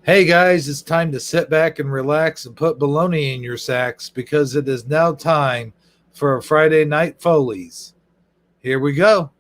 Hey guys, it's time to sit back and relax and put bologna in your sacks because it is now time for a Friday night Follies. Here we go.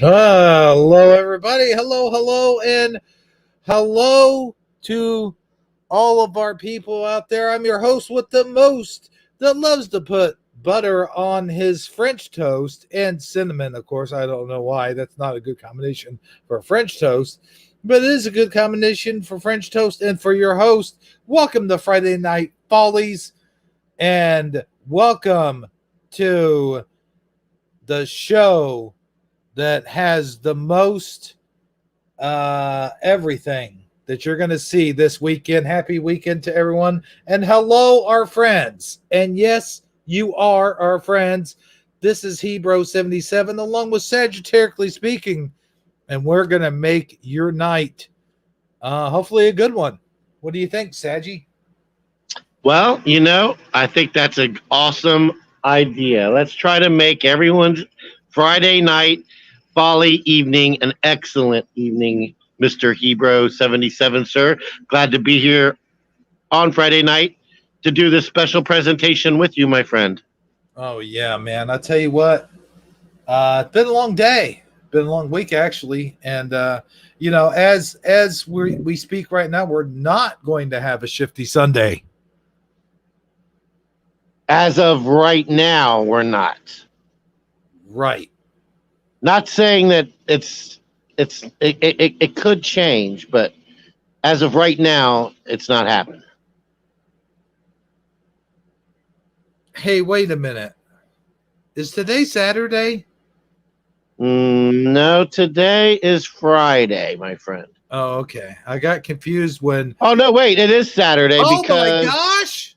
Hello, everybody. Hello, and hello to all of our people out there. I'm your host with the most that loves to put butter on his French toast and cinnamon. Of course, I don't know why. That's not a good combination for French toast, but it is a good combination for French toast and for your host. Welcome to Friday Night Follies, and welcome to the show that has the most everything that you're going to see this weekend. Happy weekend to everyone. And hello, our friends. And yes, you are our friends. This is Hebrew77 along with Sagittarically Speaking. And we're going to make your night hopefully a good one. What do you think, Saggy? Well, I think that's an awesome idea. Let's try to make everyone's Friday night Folly evening an excellent evening, Mr. Hebrew77, sir. Glad to be here on Friday night to do this special presentation with you, my friend. Oh, yeah, man. I tell you what, it's been a long day. Been a long week, actually. And, as we speak right now, we're not going to have a shifty Sunday. As of right now, we're not. Right. Not saying that it could change, but as of right now, it's not happening. Hey, wait a minute. Is today Saturday? No, today is Friday, my friend. Oh, okay. I got confused when. Oh no, wait! It is Saturday. Oh because... my gosh!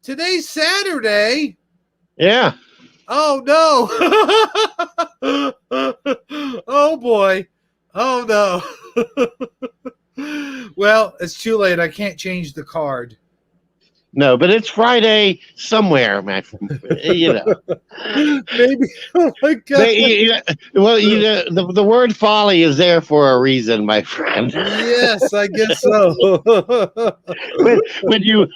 Today's Saturday. Yeah. Oh no! Oh boy! Oh no! Well, it's too late. I can't change the card. No, but it's Friday somewhere, man. Maybe. Oh my God. The word folly is there for a reason, my friend. Yes, I guess so. when you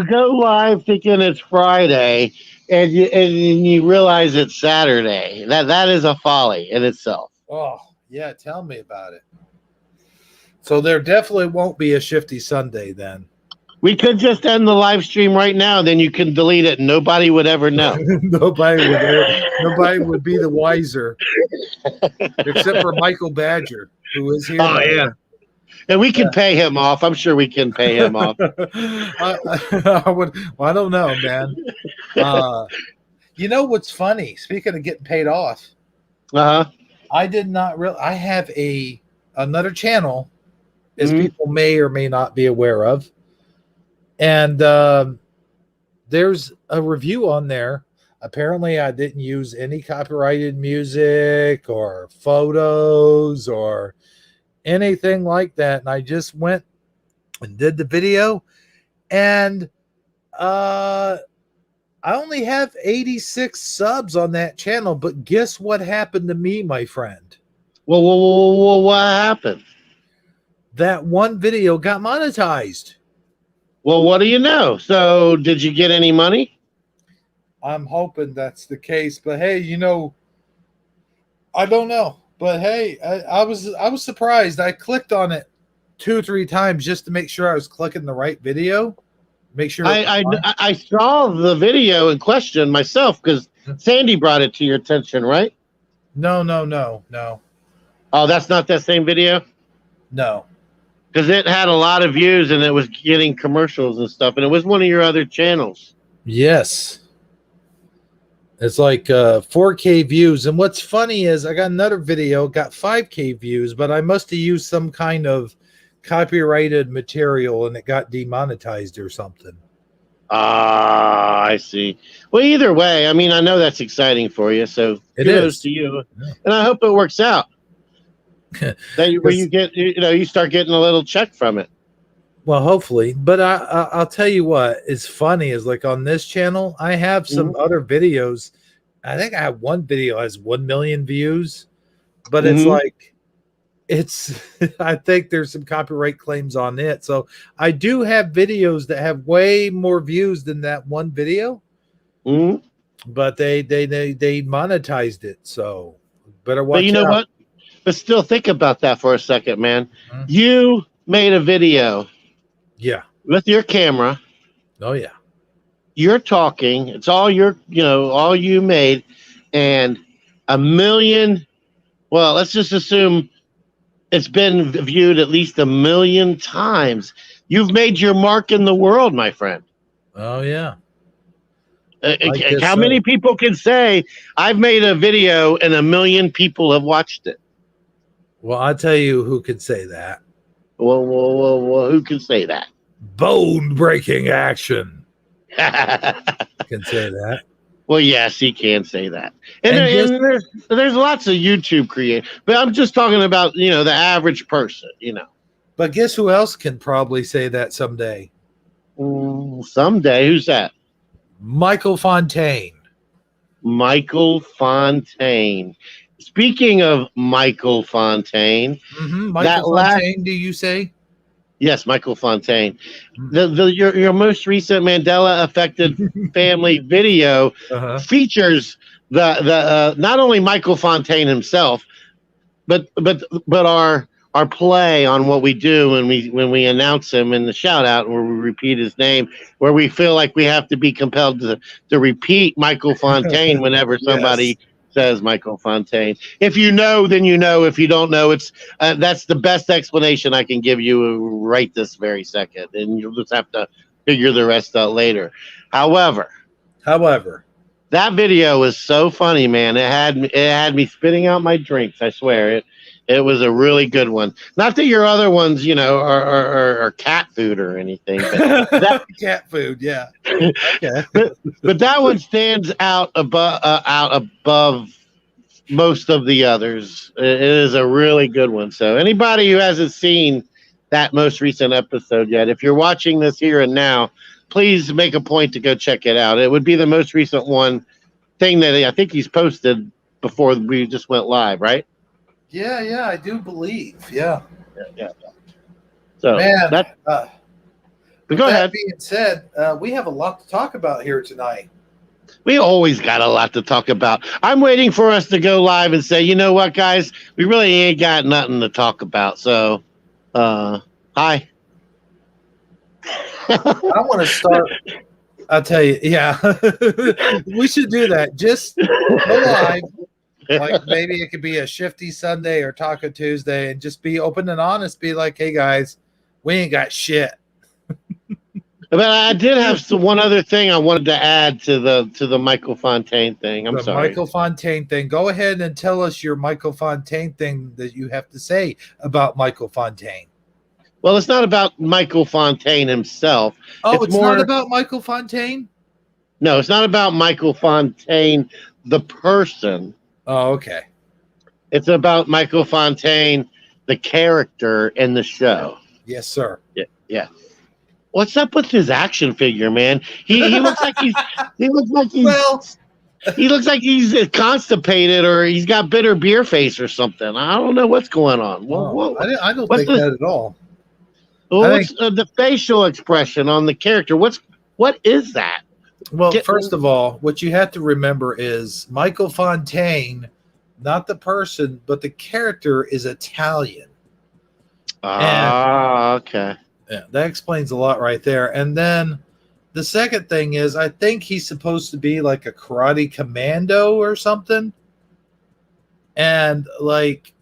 go live thinking it's Friday and you realize it's Saturday, that is a folly in itself. Oh, yeah, tell me about it. So there definitely won't be a shifty Sunday then. We could just end the live stream right now, then you can delete it and nobody would ever know. Nobody would be the wiser. Except for Michael Badger, who is here. Oh, yeah. And we can pay him off. I'm sure we can pay him off. I don't know, man. You know what's funny? Speaking of getting paid off, I did not realize I have another channel, as people may or may not be aware of. And there's a review on there. Apparently, I didn't use any copyrighted music or photos or anything like that. And I just went and did the video. And I I only have 86 subs on that channel, but guess what happened to me, my friend? Well, what happened? That one video got monetized. Well, what do you know? So, did you get any money? I'm hoping that's the case, but hey, I don't know. But hey, I was surprised. I clicked on it 2 or 3 times just to make sure I was clicking the right video. Make sure it was mine. I saw the video in question myself because Sandy brought it to your attention, right? No. Oh, that's not that same video? No. Because it had a lot of views and it was getting commercials and stuff, and it was one of your other channels. Yes. It's like 4K views. And what's funny is I got another video, got 5K views, but I must have used some kind of copyrighted material and it got demonetized or something. Ah, I see. Well, either way, I mean, I know that's exciting for you, so It kudos is. to you, Yeah. and I hope it works out. Where you get, you start getting a little check from it. Well, hopefully. But I'll tell you what is funny is like on this channel, I have some other videos. I think I have one video has 1 million views, but it's like I think there's some copyright claims on it. So I do have videos that have way more views than that one video, but they monetized it. So better watch out. But you know what? But still think about that for a second, man. You made a video. Yeah. With your camera. Oh yeah. You're talking. It's all all you made, and 1 million. Well, let's just assume it's been viewed at least 1 million times. You've made your mark in the world, my friend. Oh yeah. How many people can say I've made a video and 1 million people have watched it? Well, I'll tell you who could say that. Well, who can say that? Bone-breaking action. Can say that. Well, yes, he can say that. And there's lots of YouTube creators, but I'm just talking about, the average person, But guess who else can probably say that someday? Someday. Who's that? Michael Fontaine. Michael Fontaine. Speaking of Michael Fontaine, Michael Fontaine, do you say? Yes, Michael Fontaine. Your most recent Mandela affected family video features the not only Michael Fontaine himself, but our play on what we do when we announce him in the shout out, where we repeat his name, where we feel like we have to be compelled to repeat Michael Fontaine whenever somebody says Michael Fontaine. If you know, then you know. If you don't know, it's that's the best explanation I can give you right this very second, and you'll just have to figure the rest out later. However, that video was so funny, man. It had me spitting out my drinks. I swear it was a really good one. Not that your other ones, are cat food or anything, but that cat food, yeah. Okay. but that one stands out above most of the others. It is a really good one. So anybody who hasn't seen that most recent episode yet, if you're watching this here and now, please make a point to go check it out. It would be the most recent thing that I think he's posted before we just went live, right? Yeah, I do believe. Yeah. So, man, but go ahead. That being said, we have a lot to talk about here tonight. We always got a lot to talk about. I'm waiting for us to go live and say, you know what, guys, we really ain't got nothing to talk about. So, hi. I want to start. I'll tell you, yeah, we should do that. Just go live. Like maybe it could be a Shifty Sunday or Taco Tuesday, and just be open and honest. Be like, hey guys, we ain't got shit. But I did have one other thing I wanted to add to the Michael Fontaine thing. I'm sorry. Michael Fontaine thing. Go ahead and tell us your Michael Fontaine thing that you have to say about Michael Fontaine. Well, it's not about Michael Fontaine himself. Oh, it's not about Michael Fontaine? No, it's not about Michael Fontaine, the person. Oh, okay. It's about Michael Fontaine, the character in the show. Yes, sir. Yeah. what's up with his action figure, man? He looks like he looks like he's Well, he looks like he's constipated or he's got bitter beer face or something. I don't know what's going on. oh, I don't What's think the that at all. I think, what's the facial expression on the character? What is that? well, Get, first of all, what you have to remember is Michael Fontaine, not the person, but the character is Italian. And okay. yeah, that explains a lot right there. And then the second thing is, I think he's supposed to be like a karate commando or something. And like,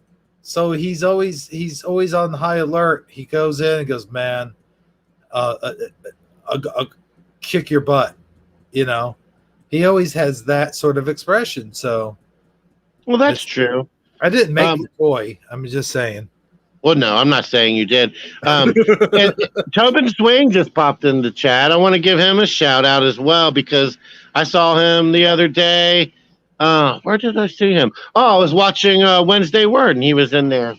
so he's always on high alert. He goes in and goes, man, I'll kick your butt. You know, he always has that sort of expression. So Well, that's it's, true. I didn't make Um, the toy. I'm just saying. well, no, I'm not saying you did. And Tobin Swing just popped in the chat. I want to give him a shout out as well because I saw him the other day. Where did I see him? Oh, I was watching Wednesday Word, and he was in there.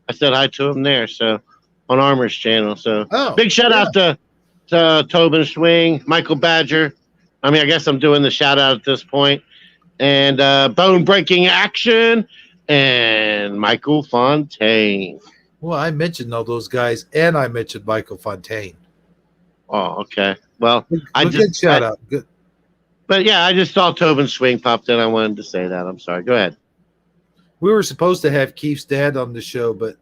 I said hi to him there. So on Armor's channel. So Oh, big shout yeah. out to Tobin Swing, Michael Badger. I mean, I guess I'm doing the shout out at this point. And Bone Breaking Action and Michael Fontaine. Well, I mentioned all those guys, and I mentioned Michael Fontaine. Oh, okay. Well, Good shout out. Good. But yeah, I just saw Tobin Swing popped in. I wanted to say that. I'm sorry. Go ahead. We were supposed to have Keith's dad on the show, but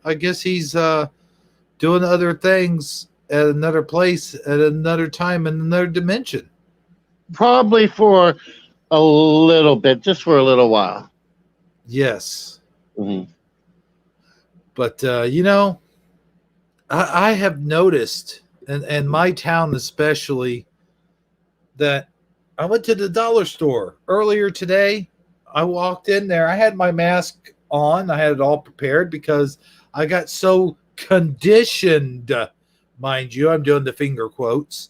I guess he's doing other things at another place, at another time, in another dimension. Probably for a little bit, just for a little while. Yes. Mm-hmm. But, I have noticed, and my town especially, that I went to the dollar store earlier today. I walked in there. I had my mask on. I had it all prepared because I got so conditioned, mind you. I'm doing the finger quotes.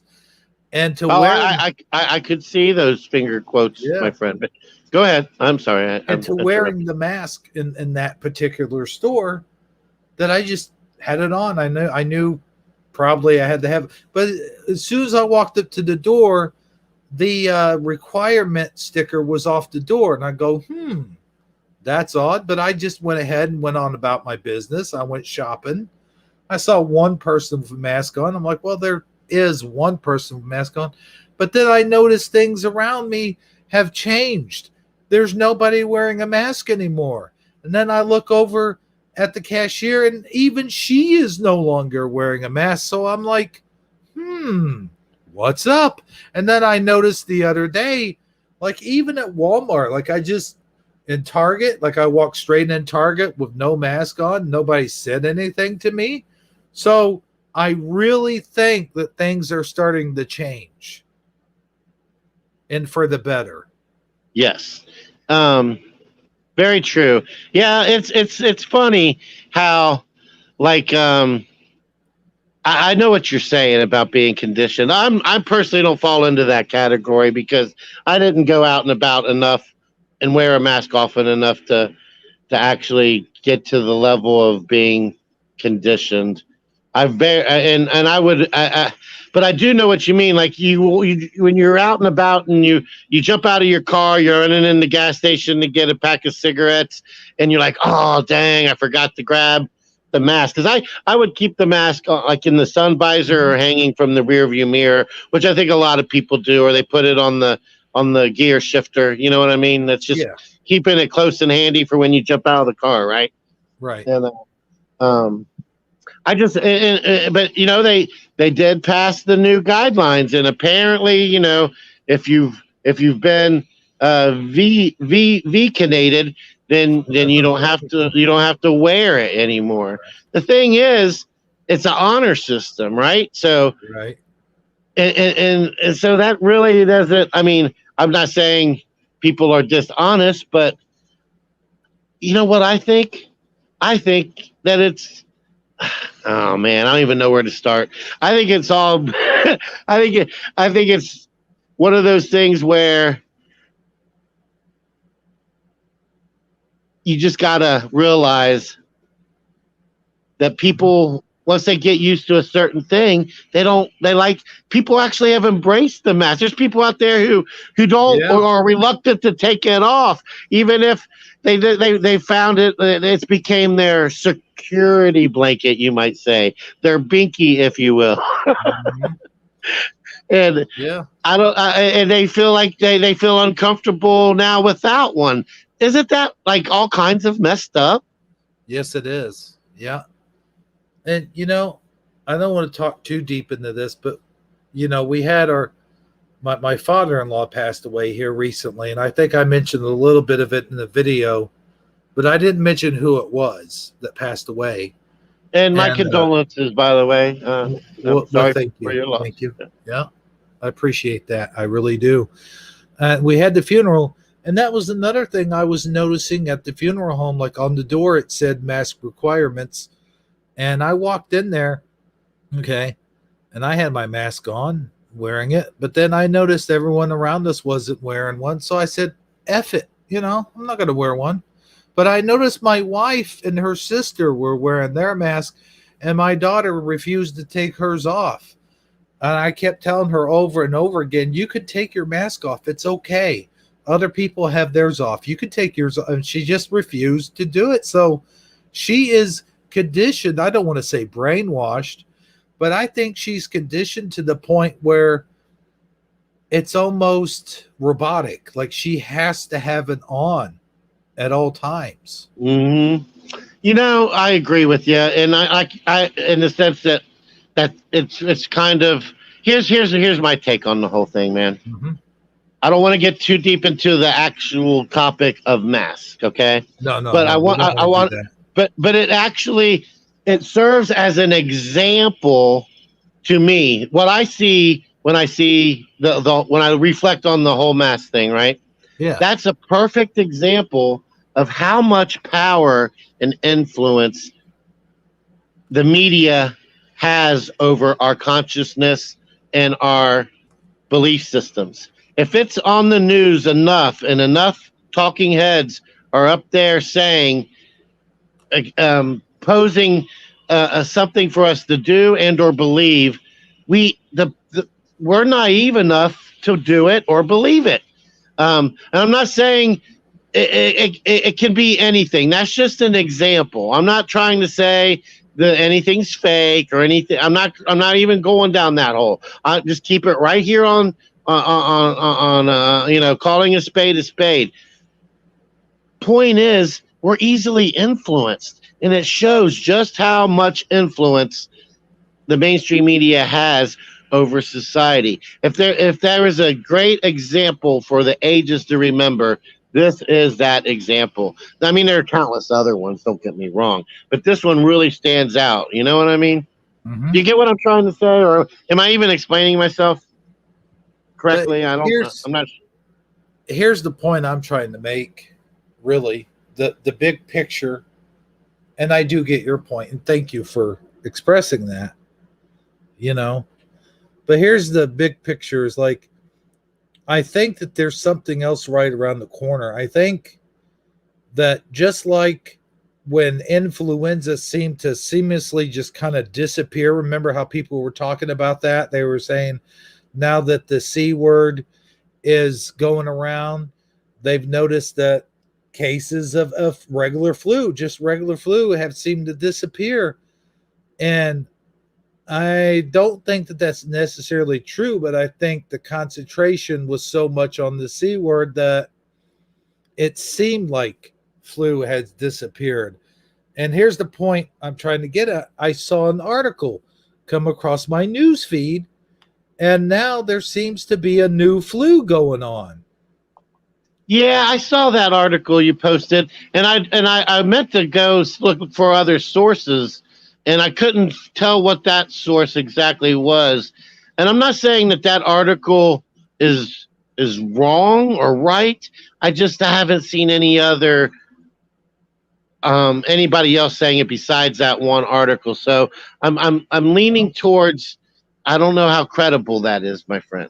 And to wear, I could see those finger quotes, yeah, my friend. But go ahead. I'm sorry. and to wearing the mask in that particular store, that I just had it on. I knew probably I had to have, but as soon as I walked up to the door, the requirement sticker was off the door, and I go, that's odd. But I just went ahead and went on about my business. I went shopping. I saw one person with a mask on. I'm like, well, there is one person with a mask on. But then I noticed things around me have changed. There's nobody wearing a mask anymore. And then I look over at the cashier, and even she is no longer wearing a mask. So I'm like, what's up? And then I noticed the other day, like even at Walmart, like in Target, like I walked straight in Target with no mask on. Nobody said anything to me. So I really think that things are starting to change, and for the better. Yes. Very true. Yeah, it's funny how like I know what you're saying about being conditioned. I personally don't fall into that category because I didn't go out and about enough and wear a mask often enough to actually get to the level of being conditioned. And I would, but I do know what you mean. Like you when you're out and about and you jump out of your car, you're running in the gas station to get a pack of cigarettes, and you're like, oh dang, I forgot to grab the mask. Because I would keep the mask on, like in the sun visor or hanging from the rear view mirror, which I think a lot of people do, or they put it on the gear shifter. You know what I mean? That's just keeping it close and handy for when you jump out of the car, right? Right. And I just, but they did pass the new guidelines, and apparently, if you've been vaccinated, then you don't have to wear it anymore. The thing is, it's an honor system, right? So, right, and so that really doesn't. I mean, I'm not saying people are dishonest, but you know what I think? I think that it's. Oh man, I don't even know where to start. I think it's all. I think it's one of those things where you just gotta realize that people once they get used to a certain thing, they don't. They like people actually have embraced the mask. There's people out there who don't Yeah. or are reluctant to take it off, even if they found it. It's became their security blanket, you might say, their binky, if you will. Mhm. And Yeah. I don't. And they feel like they feel uncomfortable now without one. Isn't that like all kinds of messed up? Yes, it is. Yeah. And I don't want to talk too deep into this, but we had my father-in-law passed away here recently, and I think I mentioned a little bit of it in the video, but I didn't mention who it was that passed away. And my And condolences, by the way. I'm well, sorry thank for you, your thank loss. you. Yeah, I appreciate that. I really do. We had the funeral, and that was another thing I was noticing at the funeral home. Like on the door, it said mask requirements, and I walked in there, okay, and I had my mask on, wearing it, but then I noticed everyone around us wasn't wearing one, so I said, "F it," I'm not going to wear one. But I noticed my wife and her sister were wearing their mask, and my daughter refused to take hers off. And I kept telling her over and over again, you could take your mask off. It's okay. Other people have theirs off. You could take yours off. And she just refused to do it. So she is conditioned. I don't want to say brainwashed, but I think she's conditioned to the point where it's almost robotic. Like she has to have it on at all times. Hmm. I agree with you, and in the sense that it's kind of here's my take on the whole thing, man. Mhm. I don't want to get too deep into the actual topic of mask, okay? No, no, But no. We don't I want to do want, that. but it actually it serves as an example to me. What I see when I see the when I reflect on the whole mask thing, right? Yeah. That's a perfect example of how much power and influence the media has over our consciousness and our belief systems. If it's on the news enough and enough talking heads are up there saying, posing something for us to do and or believe, we're naive enough to do it or believe it. And I'm not saying it can be anything. That's just an example. I'm not trying to say that anything's fake or anything. I'm not even going down that hole. I just keep it right here on calling a spade a spade. Point is, we're easily influenced, and it shows just how much influence the mainstream media has over society. If there is a great example for the ages to remember, this is that example. I mean, there are countless other ones. Don't get me wrong, but this one really stands out. You know what I mean? Hmm. Do you get what I'm trying to say, or am I even explaining myself But correctly? I don't. here's I'm not. here's the point I'm trying to make. Really, the big picture, and I do get your point, and thank you for expressing that. You know, but here's the big picture: is like I think that there's something else right around the corner. I think that just like when influenza seemed to seamlessly just kind of disappear, remember how people were talking about that? They were saying now that the C word is going around, they've noticed that cases of regular flu, just regular flu, have seemed to disappear. And I don't think that that's necessarily true, but I think the concentration was so much on the C word that it seemed like flu has disappeared. And here's the point I'm trying to get at. I saw an article come across my news feed, and now there seems to be a new flu going on. Yeah, I saw that article you posted, and I meant to go look for other sources, and I couldn't tell what that source exactly was. And I'm not saying that article is wrong or right. I haven't seen anybody else saying it besides that one article. So I'm leaning towards. I don't know how credible that is, my friend.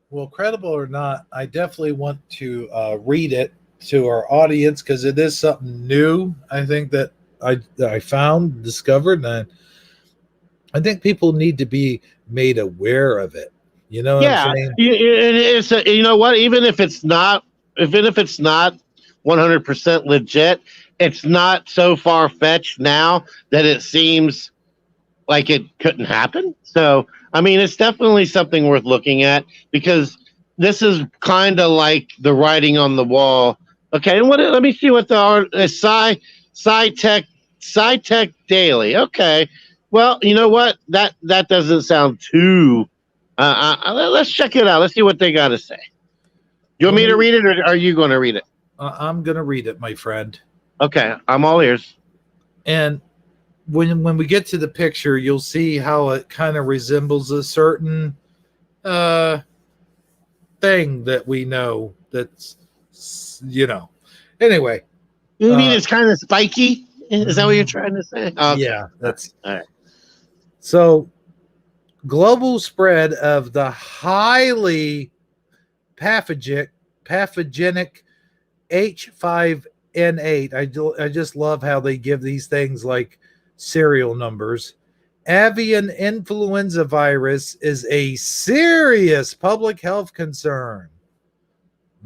Well, credible or not, I definitely want to read it to our audience because it is something new. I think that I found, discovered, and I think people need to be made aware of it. You know what I'm Yeah, saying? it's you know what? Even if it's not 100% legit, it's not so far fetched now that it seems like it couldn't happen. So, I mean, it's definitely something worth looking at because this is kind of like the writing on the wall. Okay, and what? Let me see what the art Sci Tech Daily. Okay, well, you know what? That doesn't sound too. Let's check it out. Let's see what they got to say. You want Well, me to maybe read it, or are you going to read it? I'm gonna read it, my friend. Okay, I'm all ears. And when we get to the picture, you'll see how it kind of resembles a certain uh thing that we know. That's Anyway, You mean uh, it's kind of spiky? Is that what you're mm, trying to say? Okay, yeah, all right, that's all right. so global spread of the highly pathogenic H5N8. I just love how they give these things like serial numbers. Avian influenza virus is a serious public health concern.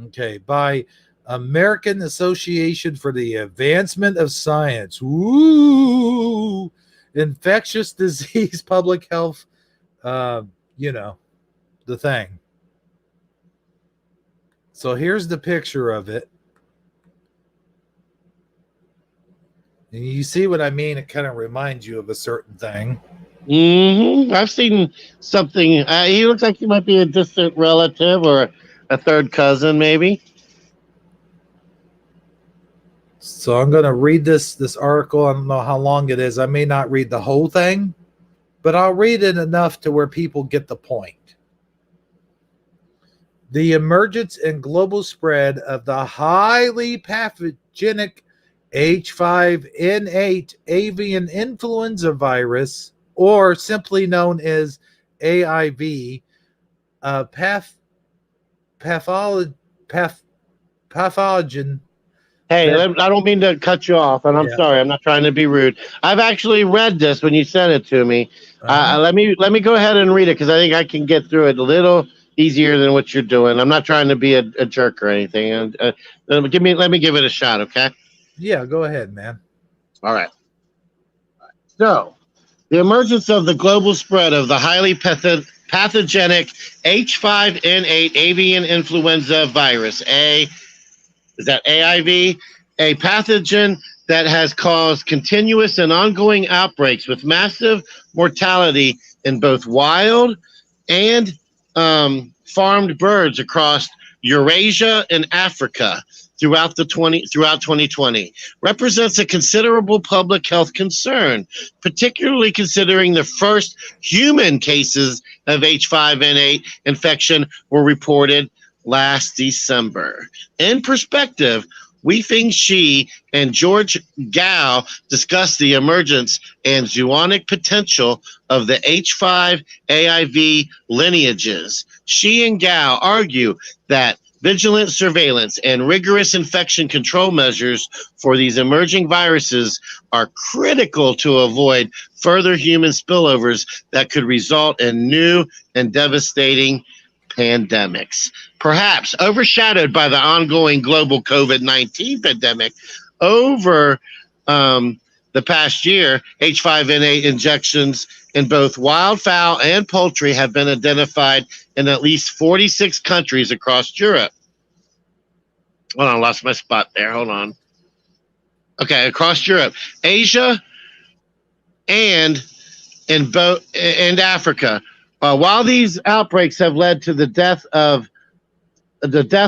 Okay, by American Association for the Advancement of Science. Ooh, infectious disease public health. Uh, you know the thing. So here's the picture of it. And you see what I mean? It kind of reminds you of a certain thing. I've seen something. He looks like he might be a distant relative or a third cousin, maybe. So I'm going to read this article. I don't know how long it is. I may not read the whole thing, but I'll read it enough to where people get the point. The emergence and global spread of the highly pathogenic H5N8 avian influenza virus, or simply known as AIV, path, patholo- path, pathogen Hey, that, I don't mean to cut you off, and I'm yeah, sorry. I'm not trying to be rude. I've actually read this when you sent it to me. uh-huh. Let me go ahead and read it because I think I can get through it a little easier than what you're doing. I'm not trying to be a jerk or anything. And let me give it a shot, okay? Yeah, go ahead, man. All right. So, the emergence of the global spread of the highly pathogenic H5N8 avian influenza virus, is that AIV? A pathogen that has caused continuous and ongoing outbreaks with massive mortality in both wild and farmed birds across Eurasia and Africa throughout 2020 represents a considerable public health concern, particularly considering the first human cases of H5N8 infection were reported last December. In perspective, Wei Feng Shi and George Gao discussed the emergence and zoonotic potential of the H5 AIV lineages. Shi and Gao argue that vigilant surveillance and rigorous infection control measures for these emerging viruses are critical to avoid further human spillovers that could result in new and devastating pandemics. Perhaps overshadowed by the ongoing global COVID-19 pandemic over the past year, H5N8 injections in both wildfowl and poultry have been identified in at least 46 countries across Europe. Hold on, I lost my spot there. Hold on. Okay, across Europe, Asia, and and Africa. While these outbreaks have led to the death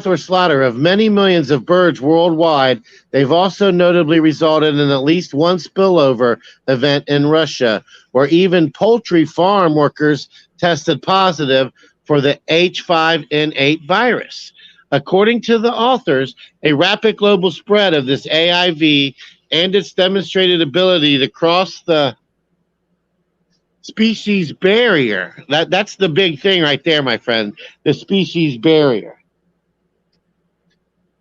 or slaughter of many millions of birds worldwide, they've also notably resulted in at least one spillover event in Russia, where even poultry farm workers tested positive for the H5N8 virus. According to the authors, a rapid global spread of this AIV and its demonstrated ability to cross the species barrier. That's the big thing right there, my friend. The species barrier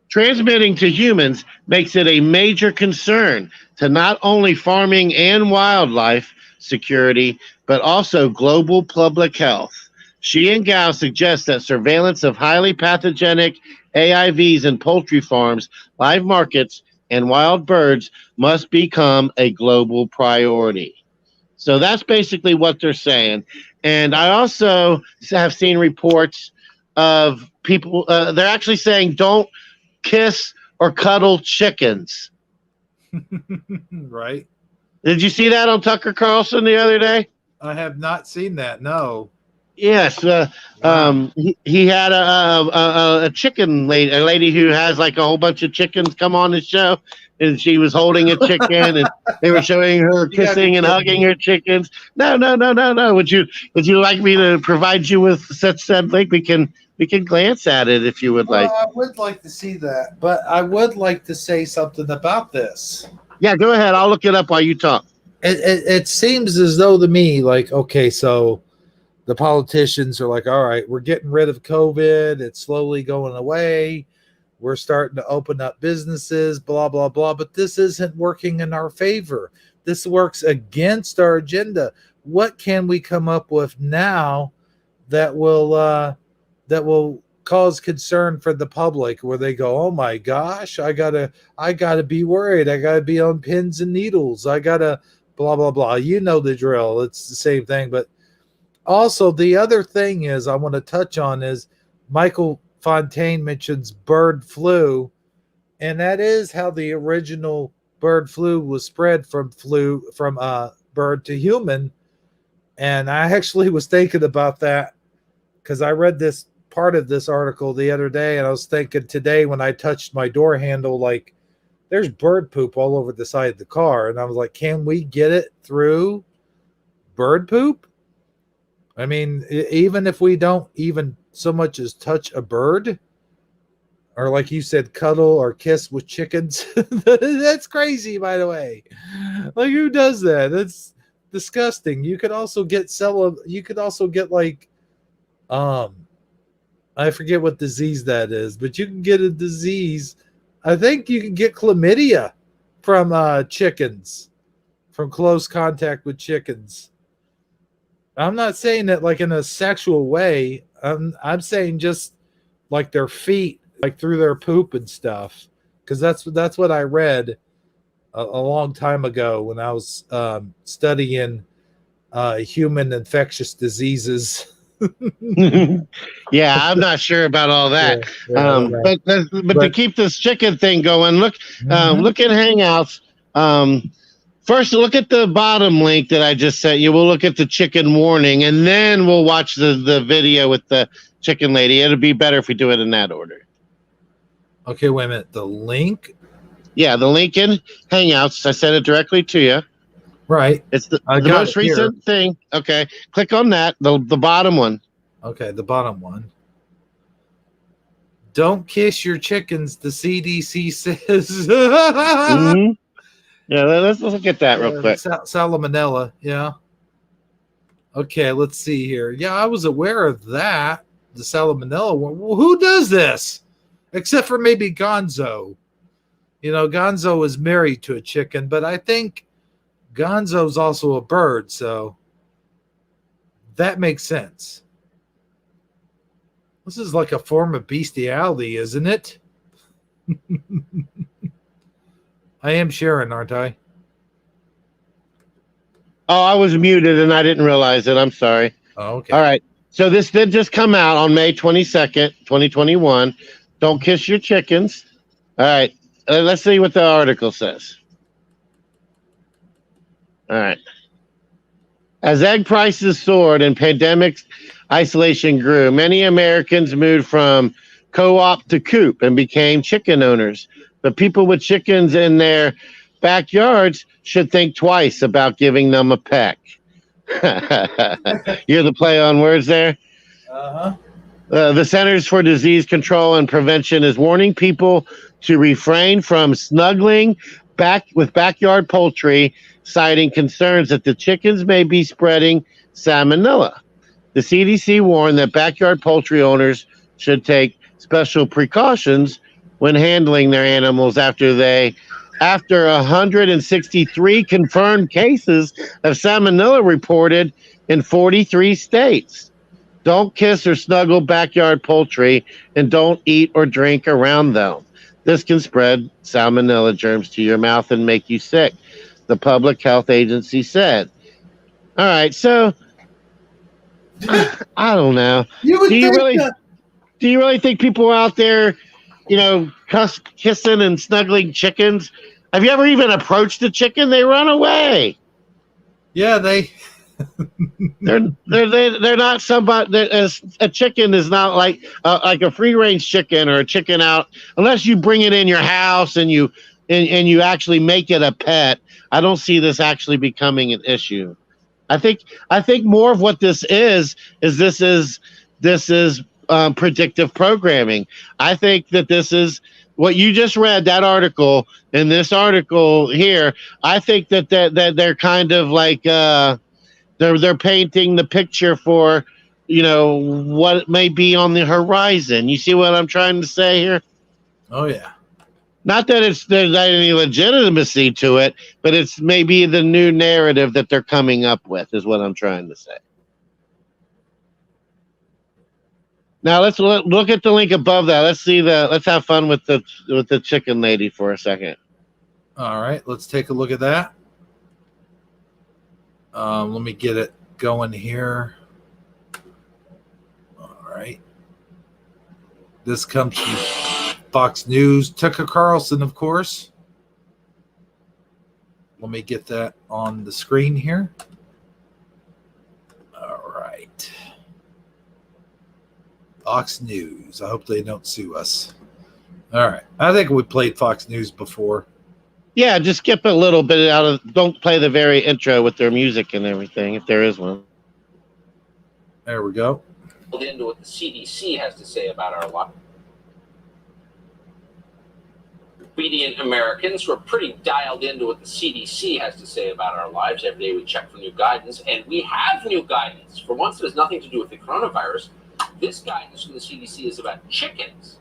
transmitting to humans makes it a major concern to not only farming and wildlife, security, but also global public health. She and Gao suggest that surveillance of highly pathogenic AIVs in poultry farms, live markets, and wild birds must become a global priority. So that's basically what they're saying. And I also have seen reports of people, they're actually saying don't kiss or cuddle chickens. Right. Did you see that on Tucker Carlson the other day? I have not seen that. No. Yes, Wow. he had a chicken lady, a lady who has like a whole bunch of chickens come on the show, and she was holding a chicken, and they were showing her You gotta be kissing and kidding hugging me. her chickens. No, no, no, no, no. Would you like me to provide you with such said link? We can glance at it if you would Well, like. I would like to see that, but I would like to say something about this. Yeah, go ahead. I'll look it up while you talk. It seems as though to me, like, okay, so the politicians are like, all right, we're getting rid of COVID. It's slowly going away. We're starting to open up businesses, blah, blah, blah. But this isn't working in our favor. This works against our agenda. What can we come up with now that will cause concern for the public where they go, oh my gosh, I gotta be worried. I gotta be on pins and needles. I gotta blah blah blah. You know the drill. It's the same thing. But also the other thing is I want to touch on is Michael Fontaine mentions bird flu, and that is how the original bird flu was spread from bird to human. And I actually was thinking about that because I read this part of this article the other day, and I was thinking today when I touched my door handle, like there's bird poop all over the side of the car, and I was like, can we get it through bird poop? I mean, even if we don't even so much as touch a bird, or like you said, cuddle or kiss with chickens, that's crazy. By the way, like who does that? That's disgusting. You could also get You could also get like, um, I forget what disease that is, but you can get a disease. I think you can get chlamydia from chickens, from close contact with chickens. I'm not saying that like in a sexual way. I'm saying just like their feet, like through their poop and stuff, because that's what I read a long time ago when I was studying human infectious diseases. Yeah, I'm not sure about all Yeah, that. yeah, whatever. But to But keep this chicken thing going, mhm. look at Hangouts. First, look at the bottom link that I just sent you. We'll look at the chicken warning, and then we'll watch the video with the chicken lady. It'll be better if we do it in that order. Okay, wait a minute. The link, Yeah, the link in Hangouts. I sent it directly to you. right? It's I the got it most here. recent thing. Okay, click on that. The bottom one. Okay, the bottom one. Don't kiss your chickens, the CDC says. Mm-hmm. Yeah, let's look at that real quick. Salmonella, yeah. Okay, let's see here. Yeah, I was aware of that. The salmonella one. Well, who does this? Except for maybe Gonzo. You know, Gonzo is married to a chicken, but I think Gonzo's also a bird, so that makes sense. This is like a form of bestiality, isn't it? I am sharing, aren't I? Oh, I was muted and I didn't realize it. I'm sorry. Oh, okay. All right. So this did just come out on May 22nd, 2021. Don't kiss your chickens. All right. Let's see what the article says. All right. As egg prices soared and pandemic isolation grew, many Americans moved from co-op to coop and became chicken owners. But people with chickens in their backyards should think twice about giving them a peck. You hear the play on words there? Uh-huh. The Centers for Disease Control and Prevention is warning people to refrain from snuggling back with backyard poultry, citing concerns that the chickens may be spreading salmonella. The CDC warned that backyard poultry owners should take special precautions when handling their animals after they after 163 confirmed cases of salmonella reported in 43 states. Don't kiss or snuggle backyard poultry, and don't eat or drink around them. This can spread salmonella germs to your mouth and make you sick, the public health agency said. All right, so I don't know. You Do would you think really that. do you really think people out there, kissing and snuggling chickens? Have you ever even approached a chicken? They run away. Yeah, they. They're not somebody. A chicken is not like a free range chicken or a chicken out unless you bring it in your house and you actually make it a pet. I don't see this actually becoming an issue. I think more of what this is predictive programming. I think that this is what you just read, that article, in this article here. I think that they're kind of like they're painting the picture for what may be on the horizon. You see what I'm trying to say here? Oh yeah. Not that there's not any legitimacy to it, but it's maybe the new narrative that they're coming up with is what I'm trying to say. Now let's look at the link above that. Let's have fun with the chicken lady for a second. All right, let's take a look at that. Let me get it going here. All right. This comes from Fox News. Tucker Carlson, of course. Let me get that on the screen here. All right. Fox News. I hope they don't sue us. All right. I think we played Fox News before. Yeah, just skip a little bit out of. Don't play the very intro with their music and everything, if there is one. There we go. Into what the CDC has to say about our life. Obedient Americans who are pretty dialed into what the CDC has to say about our lives. Every day we check for new guidance, and we have new guidance. For once, it has nothing to do with the coronavirus. This guidance from the CDC is about chickens.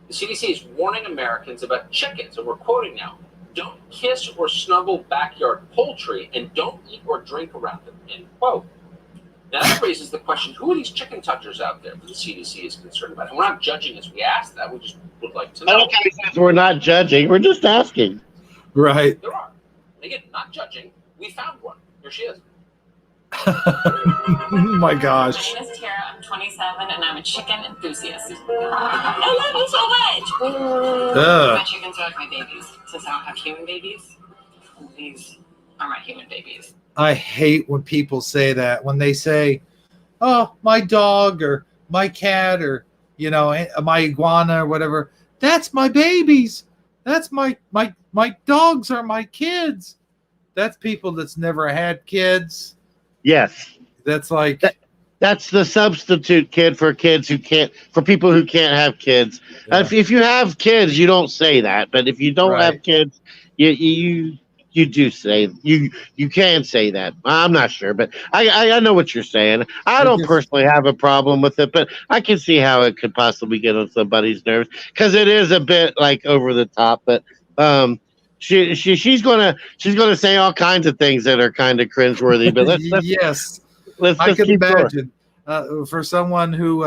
The CDC is warning Americans about chickens, and we're quoting now. Don't kiss or snuggle backyard poultry, and don't eat or drink around them, end quote. Now that raises the question, who are these chicken touchers out there that the CDC is concerned about? And we're not judging as we ask that, we just would like to know. Okay, we're not judging, we're just asking. Right. There are. And again, not judging, we found one. Here she is. Oh my gosh. My name is Tara, I'm 27, and I'm a chicken enthusiast. I love you so much! My chickens are like my babies. Since I don't have human babies, these are my human babies. I hate when people say that. When they say, oh, my dog or my cat or, my iguana or whatever, that's my babies. That's my dogs are my kids. That's people that's never had kids. Yes. That's like that's the substitute kid for people who can't have kids. Yeah. If you have kids, you don't say that. But if you don't Right. have kids, you do say you can say that. I'm not sure, but I know what you're saying. I don't personally have a problem with it, but I can see how it could possibly get on somebody's nerves because it is a bit like over the top. But she's gonna say all kinds of things that are kind of cringeworthy. But I can keep imagine for someone who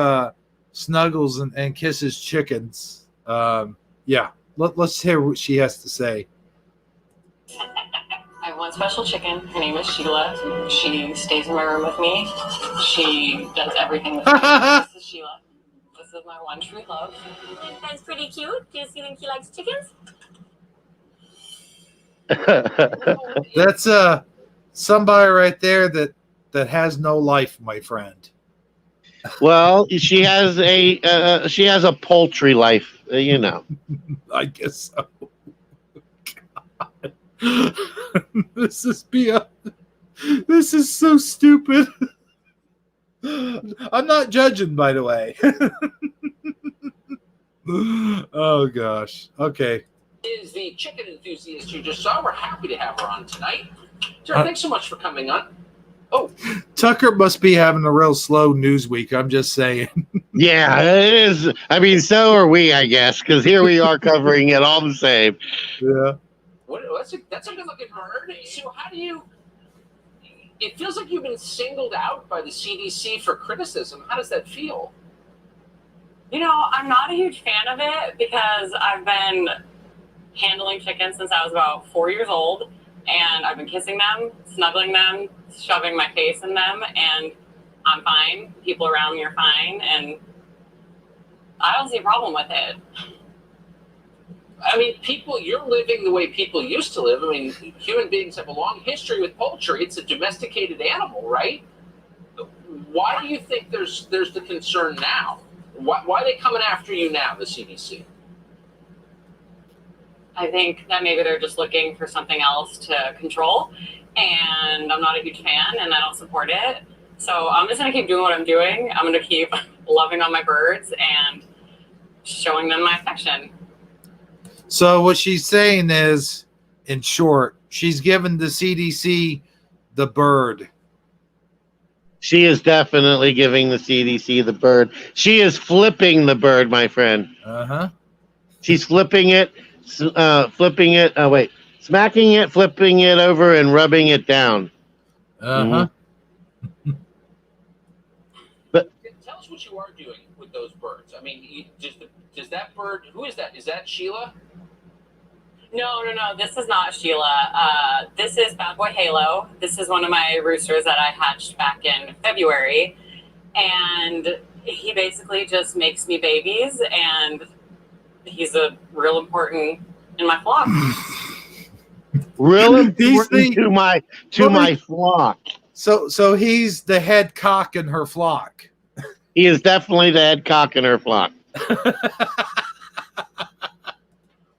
snuggles and kisses chickens. Let's hear what she has to say. I have one special chicken. Her name is Sheila. She stays in my room with me. She does everything with me. This is Sheila. This is my one true love. That's pretty cute. Do you think he likes chickens? That's somebody right there that has no life, my friend. Well, she has a poultry life, I guess so. God. This is so stupid. I'm not judging, by the way. Oh gosh. Okay. Is the chicken enthusiast you just saw. We're happy to have her on tonight. Tara, thanks so much for coming on. Oh, Tucker must be having a real slow news week. I'm just saying. Yeah, it is. I mean, so are we, I guess, because here we are covering it all the same. Yeah. That's a good looking bird. So how do you? It feels like you've been singled out by the CDC for criticism. How does that feel? I'm not a huge fan of it because I've been handling chickens since I was about 4 years old, and I've been kissing them, snuggling them, shoving my face in them, and I'm fine. People around me are fine, and I don't see a problem with it. I mean, you're living the way people used to live. I mean, human beings have a long history with poultry. It's a domesticated animal, right? Why do you think there's the concern now? Why are they coming after you now, the CDC? I think that maybe they're just looking for something else to control, and I'm not a huge fan, and I don't support it. So I'm just going to keep doing what I'm doing. I'm going to keep loving on my birds and showing them my affection. So what she's saying is, in short, she's given the CDC the bird. She is definitely giving the CDC the bird. She is flipping the bird, my friend. Uh-huh. She's flipping it, smacking it, flipping it over, and rubbing it down. Uh-huh. Mm-hmm. But tell us what you are doing with those birds. I mean, does that bird? Who is that? Is that Sheila? No. This is not Sheila. This is Bad Boy Halo. This is one of my roosters that I hatched back in February. And he basically just makes me babies, and he's a real important in my flock. Real important to my flock. So he's the head cock in her flock. He is definitely the head cock in her flock.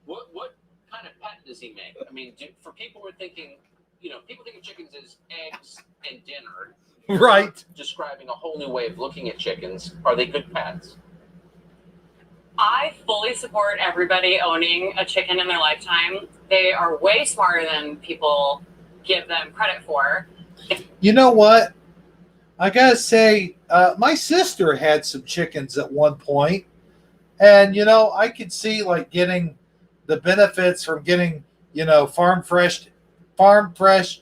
What kind of pet does he make? I mean, for people who are thinking, people think of chickens as eggs and dinner. Right. Describing a whole new way of looking at chickens. Are they good pets? I fully support everybody owning a chicken in their lifetime. They are way smarter than people give them credit for. You know what? I gotta say, my sister had some chickens at one point, and I could see like getting the benefits from getting farm fresh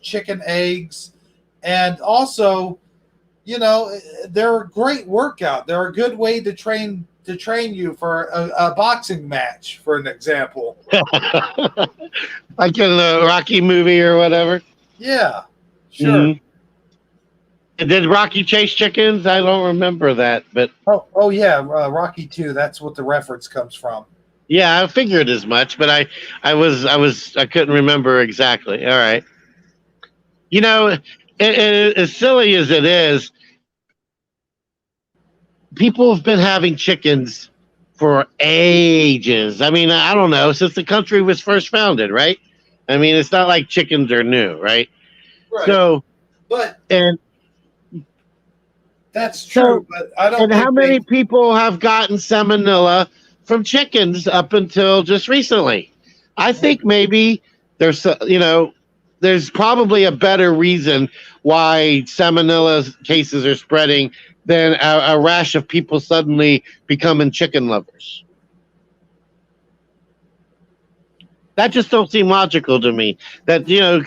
chicken eggs, and also they're a great workout. They're a good way to train you for a boxing match, for an example. Like in the Rocky movie or whatever. Yeah, sure. Mm-hmm. Did Rocky chase chickens? I don't remember that, but oh yeah, Rocky 2. That's what the reference comes from. Yeah, I figured as much, but I couldn't remember exactly. All right, as silly as it is, people have been having chickens for ages. I mean, I don't know, since the country was first founded, right? I mean, it's not like chickens are new, right? Right. So, and that's true, but I don't. And how many people have gotten salmonella from chickens up until just recently? I think maybe there's probably a better reason why salmonella cases are spreading than a rash of people suddenly becoming chicken lovers. That just don't seem logical to me. That a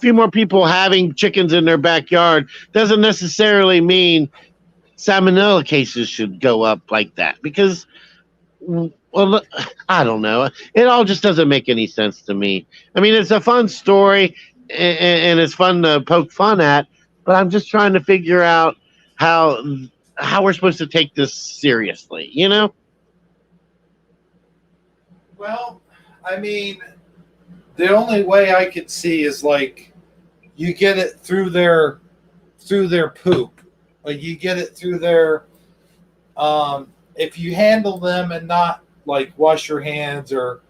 few more people having chickens in their backyard doesn't necessarily mean salmonella cases should go up like that. Because, well, I don't know. It all just doesn't make any sense to me. I mean, it's a fun story and it's fun to poke fun at, but I'm just trying to figure out how we're supposed to take this seriously. Well, I mean, the only way I could see is like you get it through their poop, like you get it through their. If you handle them and not like wash your hands, or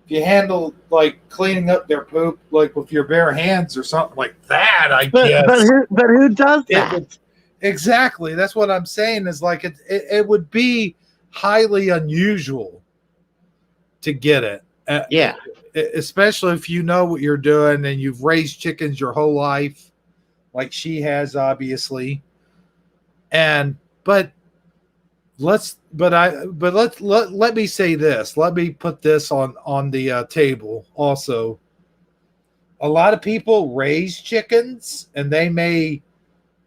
if you handle like cleaning up their poop like with your bare hands or something like that, I guess. But who does that? Exactly. That's what I'm saying. Is like it would be highly unusual to get it. Yeah. Especially if you know what you're doing and you've raised chickens your whole life, like she has, obviously. Let me say this. Let me put this on the table also. a lot of people raise chickens and they may,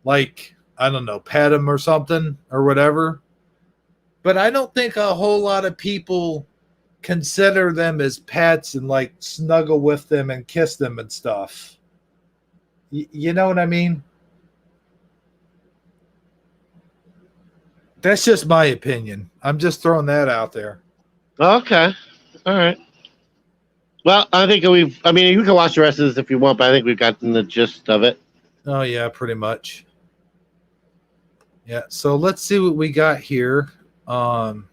like, I don't know, pet them or something or whatever. But I don't think a whole lot of people consider them as pets and like snuggle with them and kiss them and stuff. You know what I mean? That's just my opinion. I'm just throwing that out there. Okay. All right. Well, I think you can watch the rest of this if you want, but I think we've gotten the gist of it. Oh, yeah, pretty much. Yeah, so let's see what we got here. Well,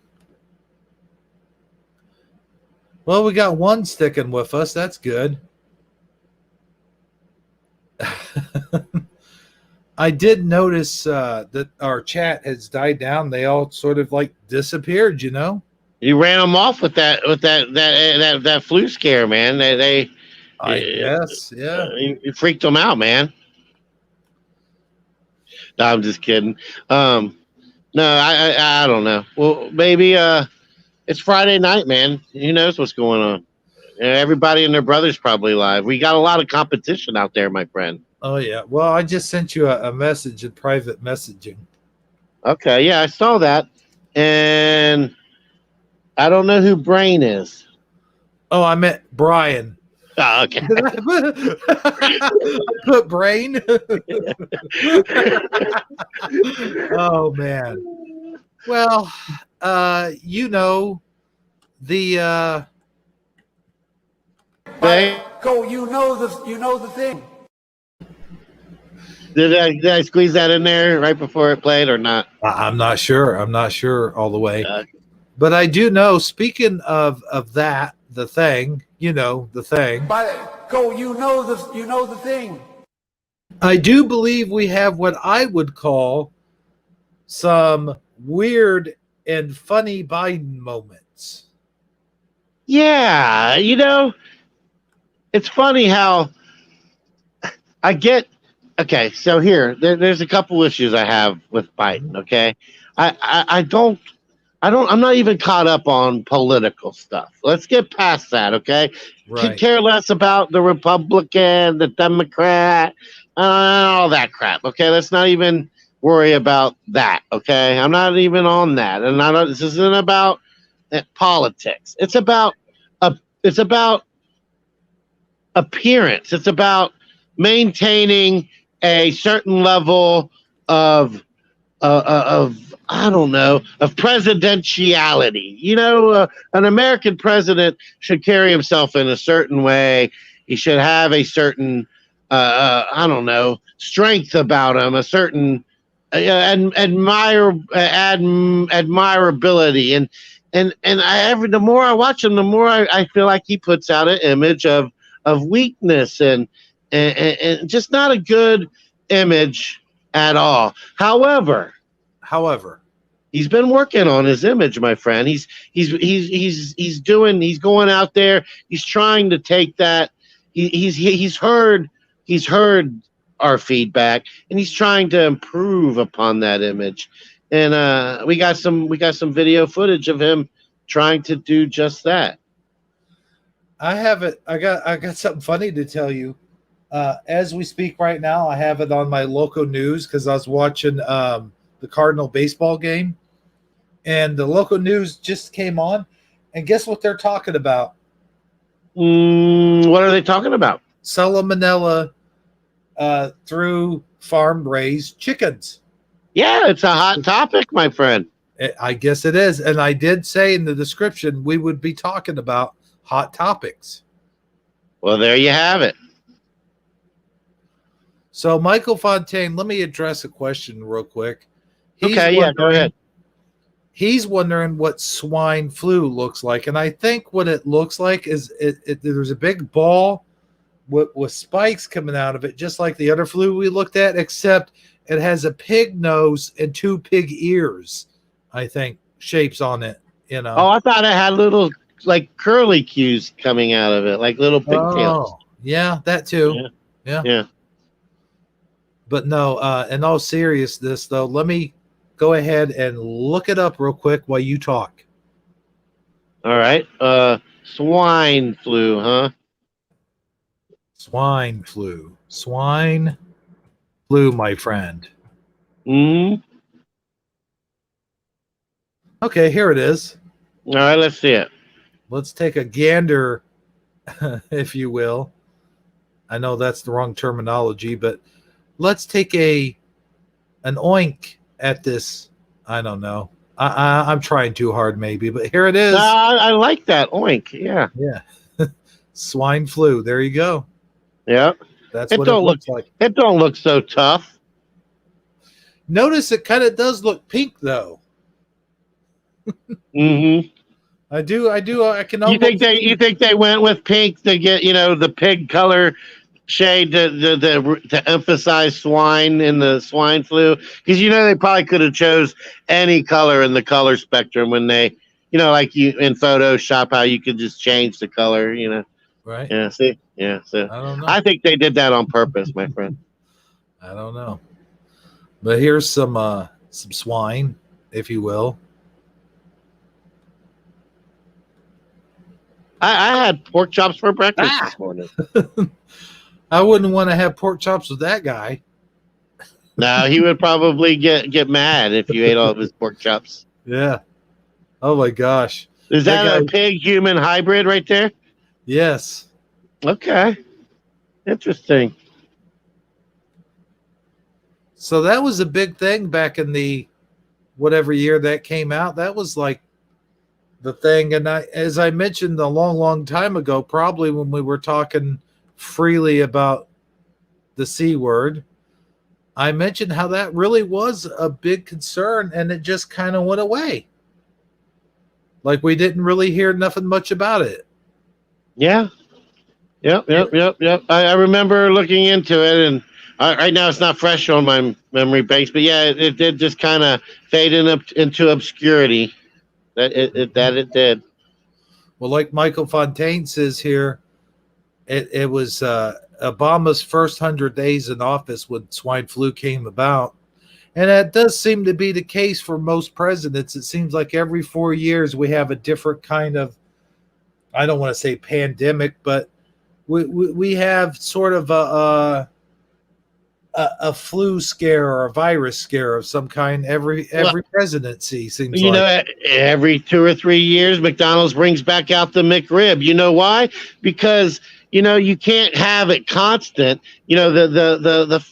we got one sticking with us. That's good. I did notice that our chat has died down. They all sort of like disappeared, you know? You ran them off with that flu scare, man. I guess, yeah. You freaked them out, man. No, I'm just kidding. No, I don't know. Well, maybe it's Friday night, man. Who knows what's going on? Everybody and their brother's probably live. We got a lot of competition out there, my friend. Oh, yeah. Well, I just sent you a message in private messaging. Okay, yeah, I saw that. And I don't know who Brain is. Oh, I meant Brian. Oh, okay. I put Brain. Oh, man. Well, you know, the Go, you know the thing. Did I squeeze that in there right before it played or not? I'm not sure. I'm not sure all the way. Okay. But I do know, speaking of that, the thing, you know, the thing. Go, you know the thing. I do believe we have what I would call some weird and funny Biden moments. Yeah, you know, it's funny how I get. Okay, so there's a couple issues I have with Biden. Okay, I'm not even caught up on political stuff. Let's get past that, okay? Right. Could care less about the Republican, the Democrat, all that crap, okay? Let's not even worry about that, okay? I'm not even on that. And this isn't about politics. It's about appearance. It's about maintaining a certain level of I don't know, of presidentiality. You know, an American president should carry himself in a certain way. He should have a certain, I don't know, strength about him, a certain admirability. And the more I watch him, the more I feel like he puts out an image of weakness and just not a good image at all. However, he's been working on his image, my friend. He's going out there. He's trying to take that. He's heard our feedback, and he's trying to improve upon that image. And we got some video footage of him trying to do just that. I have it. I got something funny to tell you. As we speak right now, I have it on my local news because I was watching the Cardinal baseball game, and the local news just came on, and guess what they're talking about? What are they talking about? Salmonella through farm-raised chickens. Yeah, it's a hot topic, my friend. I guess it is, and I did say in the description we would be talking about hot topics. Well, there you have it. So, Michael Fontaine, let me address a question real quick. Go ahead. He's wondering what swine flu looks like, and I think what it looks like is there's a big ball with spikes coming out of it, just like the other flu we looked at, except it has a pig nose and two pig ears, I think, shapes on it. You know. Oh, I thought it had little like curly cues coming out of it, like little pigtails. Oh, yeah, that too. Yeah. But no, in all seriousness, though, let me go ahead and look it up real quick while you talk. All right. Swine flu, huh? Swine flu. Swine flu, my friend. Mm. Okay, here it is. All right, let's see it. Let's take a gander, if you will. I know that's the wrong terminology, but let's take an oink at this. I don't know. I'm trying too hard, maybe, but here it is. I like that oink. Yeah. Yeah. Swine flu. There you go. Yeah. That's what it looks like. It don't look so tough. Notice it kind of does look pink, though. Mm-hmm. I do. I can. You think they went with pink to get the pig color shade to emphasize swine in the swine flu? Because they probably could have chose any color in the color spectrum when they like you in Photoshop how you could just change the color. Right. Yeah. See. Yeah. So I don't know. I think they did that on purpose, my friend. I don't know. But here's some swine, if you will. I had pork chops for breakfast this morning. I wouldn't want to have pork chops with that guy. No, he would probably get mad if you ate all of his pork chops. Yeah. Oh my gosh. Is that a pig-human hybrid right there? Yes. Okay. Interesting. So that was a big thing back in the whatever year that came out. That was like the thing. And as I mentioned a long, long time ago, probably when we were talking freely about the C word, I mentioned how that really was a big concern and it just kind of went away. Like we didn't really hear nothing much about it. Yeah. Yep. I remember looking into it, and right now it's not fresh on my memory banks, but yeah, it did just kind of fade into obscurity. It did. Well, like Michael Fontaine says here, it was Obama's first 100 days in office when swine flu came about. And that does seem to be the case for most presidents. It seems like every 4 years we have a different kind of, I don't want to say pandemic, but we have sort of a flu scare or a virus scare of some kind every presidency seems like. Every 2 or 3 years, McDonald's brings back out the McRib. You know why? Because you can't have it constant. The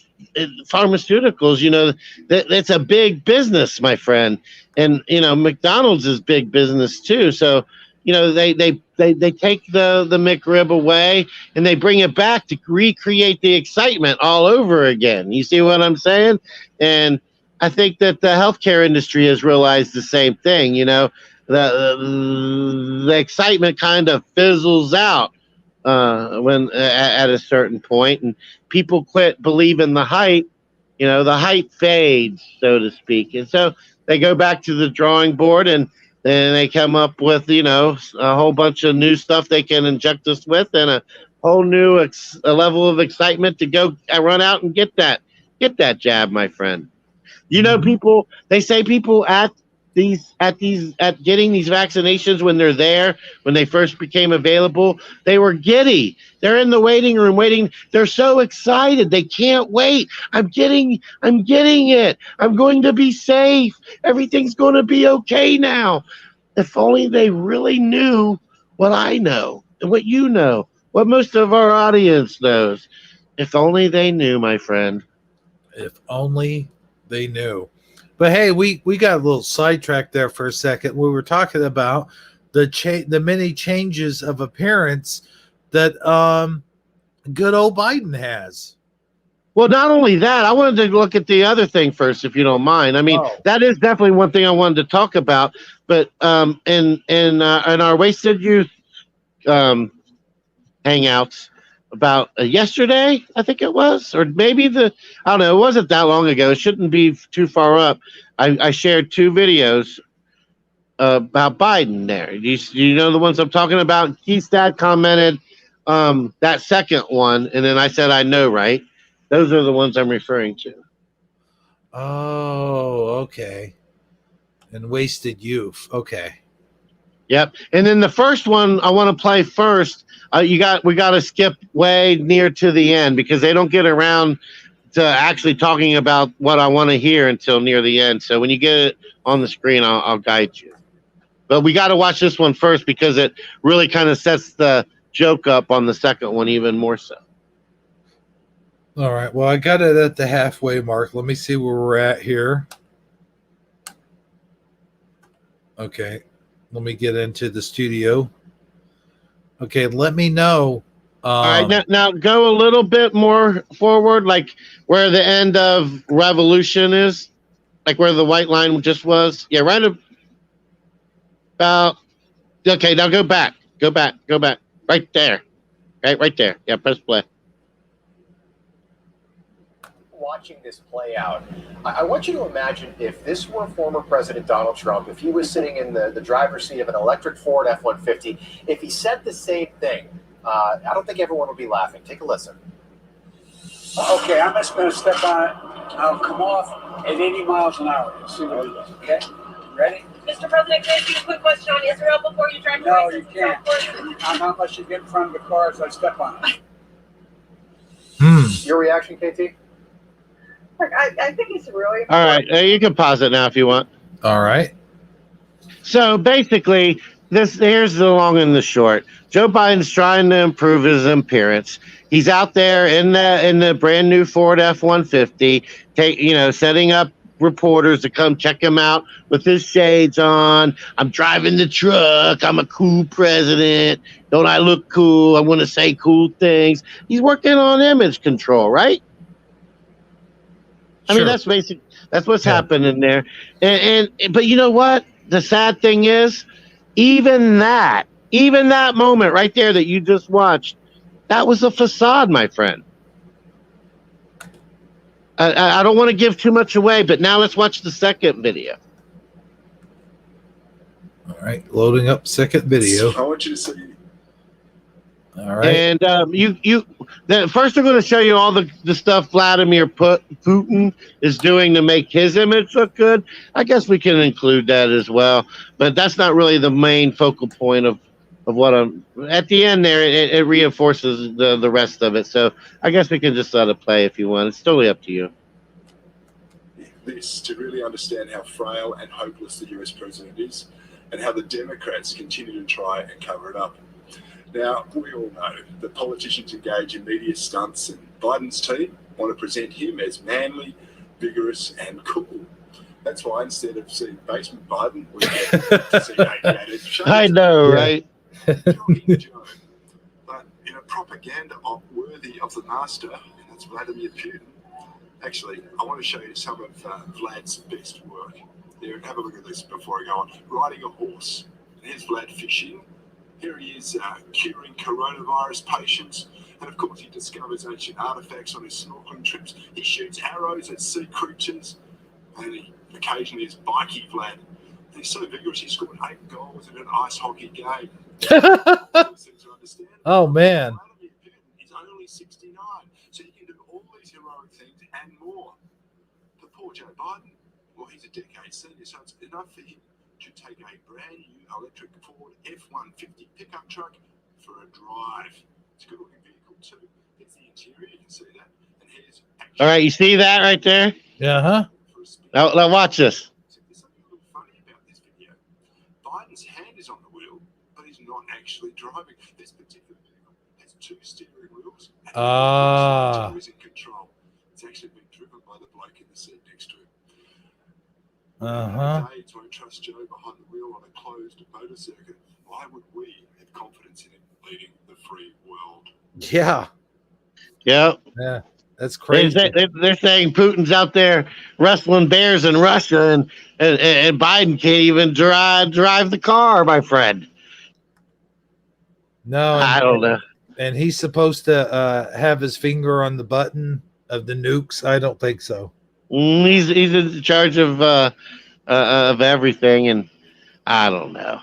pharmaceuticals. That's a big business, my friend, and McDonald's is big business too. So they take the McRib away and they bring it back to recreate the excitement all over again. You see what I'm saying? And I think that the healthcare industry has realized the same thing. The excitement kind of fizzles out when at a certain point, and people quit believing the hype. The hype fades, so to speak, and so they go back to the drawing board and they come up with a whole bunch of new stuff they can inject us with, and a whole new a level of excitement to go run out and get that jab, my friend. People, they say people at getting these vaccinations when they first became available, they were giddy. They're in the waiting room waiting. They're so excited. They can't wait. I'm getting it. I'm going to be safe. Everything's going to be okay now. If only they really knew what I know and what you know, what most of our audience knows. If only they knew, my friend. If only they knew. But hey, we got a little sidetracked there for a second. We were talking about the many changes of appearance that good old Biden has. Well, not only that, I wanted to look at the other thing first, if you don't mind. I mean, that is definitely one thing I wanted to talk about. But in our Wasted Youth hangouts about yesterday, I think it was, or maybe I don't know, it wasn't that long ago. It shouldn't be too far up. I shared 2 videos about Biden there. Do you know the ones I'm talking about? Keystad commented that second one, and then I said, I know, right? Those are the ones I'm referring to. Oh, okay. And Wasted Youth. Okay. Yep. And then the first one I want to play first. We got to skip way near to the end because they don't get around to actually talking about what I want to hear until near the end. So when you get it on the screen, I'll guide you. But we got to watch this one first because it really kind of sets the joke up on the second one even more so. All right. Well, I got it at the halfway mark. Let me see where we're at here. Okay. Let me get into the studio. Okay. Let me know. All right. Now go a little bit more forward, like where the end of Revolution is, like where the white line just was. Yeah, right about. Okay. Now go back. Go back. Right there. Right there. Yeah. Press play. Watching this play out, I want you to imagine if this were former President Donald Trump, if he was sitting in the driver's seat of an electric Ford F-150, if he said the same thing, I don't think everyone would be laughing. Take a listen. Okay, I'm just going to step on it. I'll come off at 80 miles an hour and see what it does. Okay? Ready? Mr. President, can I ask you a quick question on Israel before you drive? No, you can't. Not unless you get in front of the car as I step on it. Your reaction, KT? I think it's really All right. You can pause it now if you want. All right. So basically, here's the long and the short. Joe Biden's trying to improve his appearance. He's out there in the brand new Ford F-150, setting up reporters to come check him out with his shades on. I'm driving the truck. I'm a cool president. Don't I look cool? I want to say cool things. He's working on image control, right? I mean, that's basic. That's what's happening there. But you know what? The sad thing is, even that moment right there that you just watched, that was a facade, my friend. I don't want to give too much away, but now let's watch the second video. All right, loading up second video. I want you to see. All right. And first we're going to show you all the stuff Vladimir Putin is doing to make his image look good. I guess we can include that as well, but that's not really the main focal point of what I'm. At the end there, it reinforces the rest of it. So I guess we can just let it play if you want. It's totally up to you. This to really understand how frail and hopeless the US president is, and how the Democrats continue to try and cover it up. Now, we all know that politicians engage in media stunts, and Biden's team want to present him as manly, vigorous, and cool. That's why instead of seeing basement Biden, we get see aviated shades. I know, right? Joe. But in a propaganda op worthy of the master, and that's Vladimir Putin. Actually, I want to show you some of Vlad's best work. There, have a look at this before I go on. Riding a horse. Here's Vlad fishing. Here he is curing coronavirus patients. And of course, he discovers ancient artifacts on his snorkeling trips. He shoots arrows at sea creatures. And he occasionally is bikey Vlad. He's so vigorous, he scored 8 goals in an ice hockey game. Oh, man. He's only 69, so he can do all these heroic things and more. The poor Joe Biden, well, he's a decade senior, so it's enough for him to take a brand new electric Ford F-150 pickup truck for a drive. It's a good looking vehicle too. Here's the interior, you can see that. And here's All right, you see that right there? Yeah, Now watch this. There's something a little funny about this video. Biden's hand is on the wheel, but he's not actually driving. This particular vehicle has 2 steering wheels and is in control. It's actually being driven by the bloke in the seat next to him. Aides won't trust Joe behind the wheel on a closed motor circuit. Why would we have confidence in him leading the free world? Yeah. Yep. Yeah. That's crazy. They're saying Putin's out there wrestling bears in Russia, and Biden can't even drive the car, my friend. No, I don't know. And he's supposed to have his finger on the button of the nukes. I don't think so. He's in charge of everything, and I don't know.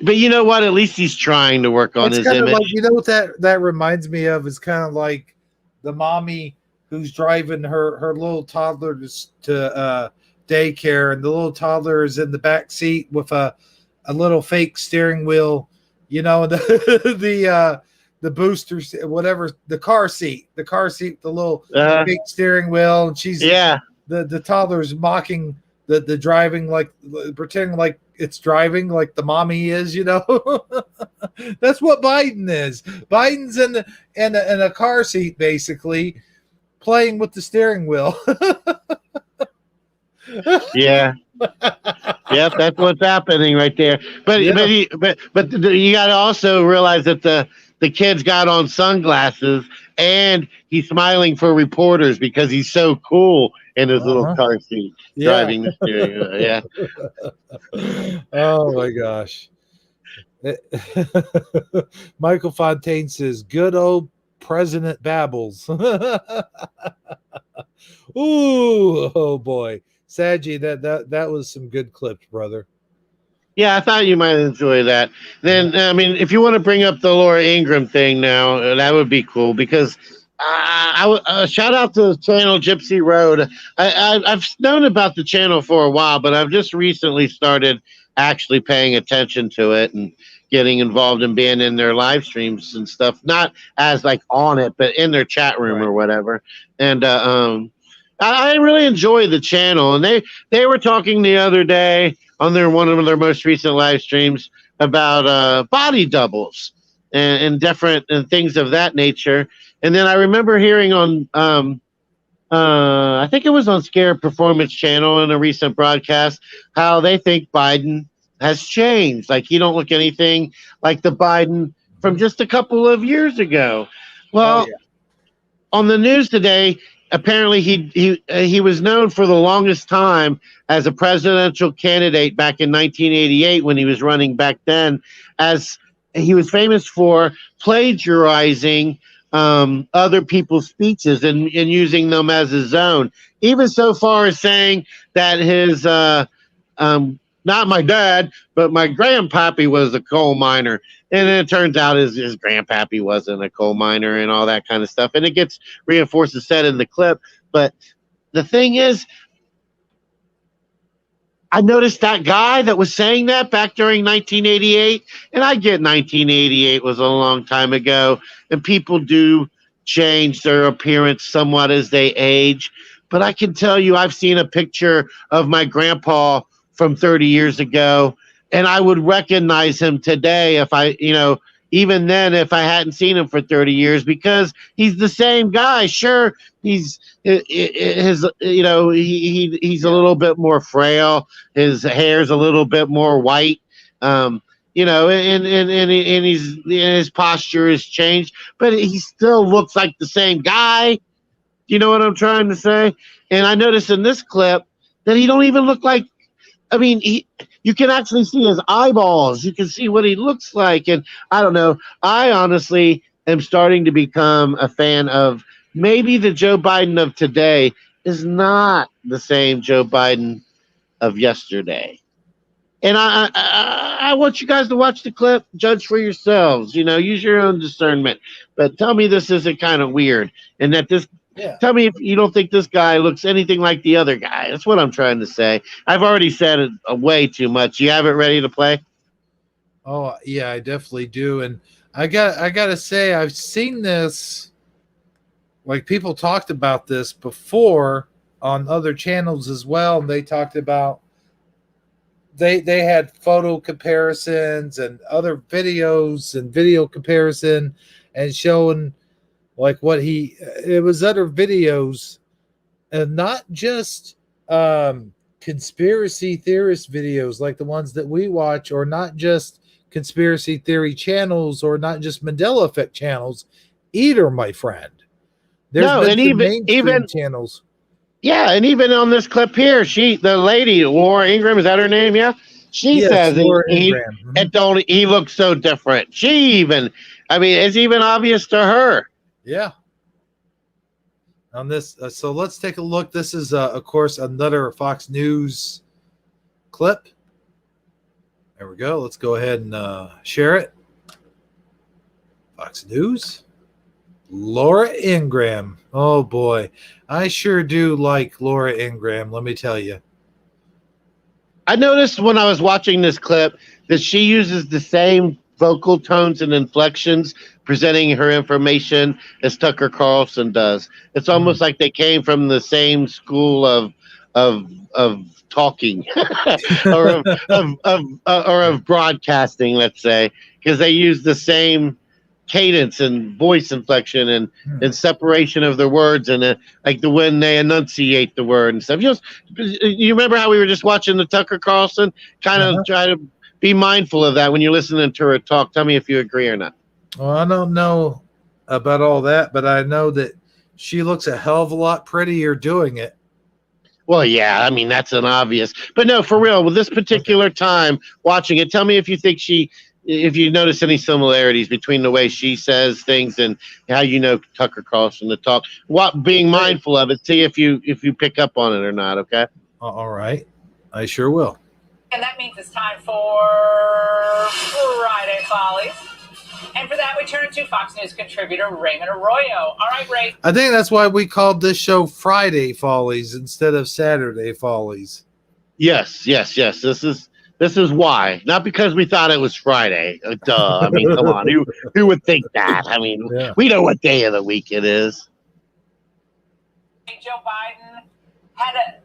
But you know what? At least he's trying to work on his image. Like, you know what that reminds me of is kind of like the mommy who's driving her little toddler to daycare, and the little toddler is in the back seat with a a little fake steering wheel, you know, the boosters, whatever, the car seat, the little fake steering wheel, and she's the toddler's mocking the driving, like pretending like it's driving like the mommy is, you know. That's what Biden is. Biden's in a car seat, basically playing with the steering wheel. Yeah. Yep, that's what's happening right there. But you got to also realize that the kid's got on sunglasses and he's smiling for reporters because he's so cool in his little car seat driving the steering wheel. Yeah. Oh my gosh. Michael Fontaine says, "Good old President babbles." Ooh, oh boy. Saji, that was some good clips, brother. Yeah, I thought you might enjoy that. Then, I mean, if you want to bring up the Laura Ingraham thing now, that would be cool because shout out to the channel Gypsy Road. I've known about the channel for a while, but I've just recently started actually paying attention to it and getting involved in being in their live streams and stuff, not as like on it, but in their chat room or whatever. And I really enjoy the channel, and they were talking the other day on one of their most recent live streams about body doubles and different and things of that nature. And then I remember hearing on I think it was on Scare Performance Channel in a recent broadcast how they think Biden has changed. Like he don't look anything like the Biden from just a couple of years ago. Well, on the news today, apparently he was known for the longest time as a presidential candidate back in 1988 when he was running back then, as he was famous for plagiarizing other people's speeches and using them as his own, even so far as saying that his not my dad, but my grandpappy was a coal miner. And then it turns out his grandpappy wasn't a coal miner and all that kind of stuff. And it gets reinforced and said in the clip. But the thing is, I noticed that guy that was saying that back during 1988. And I get 1988 was a long time ago. And people do change their appearance somewhat as they age. But I can tell you, I've seen a picture of my grandpa from 30 years ago, and I would recognize him today if I, even then, if I hadn't seen him for 30 years, because he's the same guy. Sure, he's he's a little bit more frail. His hair's a little bit more white, and his posture has changed, but he still looks like the same guy. You know what I'm trying to say? And I noticed in this clip that he don't even look like. I mean, you can actually see his eyeballs. You can see what he looks like. And I don't know. I honestly am starting to become a fan of maybe the Joe Biden of today is not the same Joe Biden of yesterday. And I want you guys to watch the clip, judge for yourselves, use your own discernment. But tell me this isn't kind of weird and that this. Yeah. Tell me if you don't think this guy looks anything like the other guy. That's what I'm trying to say. I've already said it way too much. You have it ready to play? Oh, yeah, I definitely do. And I got to say, I've seen this, like people talked about this before on other channels as well. And they talked about, they had photo comparisons and other videos and video comparison and showing like it was other videos and not just conspiracy theorist videos like the ones that we watch, or not just conspiracy theory channels, or not just Mandela effect channels either, my friend. There's even channels. Yeah, and even on this clip here, the lady, Laura Ingraham, is that her name? Yeah. She says he looks so different. It's even obvious to her. Yeah. On this, so let's take a look. This is, of course, another Fox News clip. There we go. Let's go ahead and share it. Fox News. Laura Ingraham. Oh, boy. I sure do like Laura Ingraham, let me tell you. I noticed when I was watching this clip that she uses the same vocal tones and inflections presenting her information as Tucker Carlson does. It's almost like they came from the same school of talking or of broadcasting, let's say, because they use the same cadence and voice inflection and separation of the words and like the when they enunciate the word and stuff. You remember how we were just watching the Tucker Carlson? Kind of try to be mindful of that when you're listening to her talk. Tell me if you agree or not. Well, I don't know about all that, but I know that she looks a hell of a lot prettier doing it. Well, yeah, I mean, that's an obvious. But no, for real, with this particular time watching it, tell me if you think if you notice any similarities between the way she says things and how you know Tucker Carlson to talk. Being mindful of it, see if you pick up on it or not, okay? All right. I sure will. And that means it's time for Friday Follies. And for that, we turn to Fox News contributor Raymond Arroyo. All right, Ray. I think that's why we called this show Friday Follies instead of Saturday Follies. Yes. This is why. Not because we thought it was Friday. Duh. I mean, come on. Who would think that? I mean, we know what day of the week it is. Joe Biden had a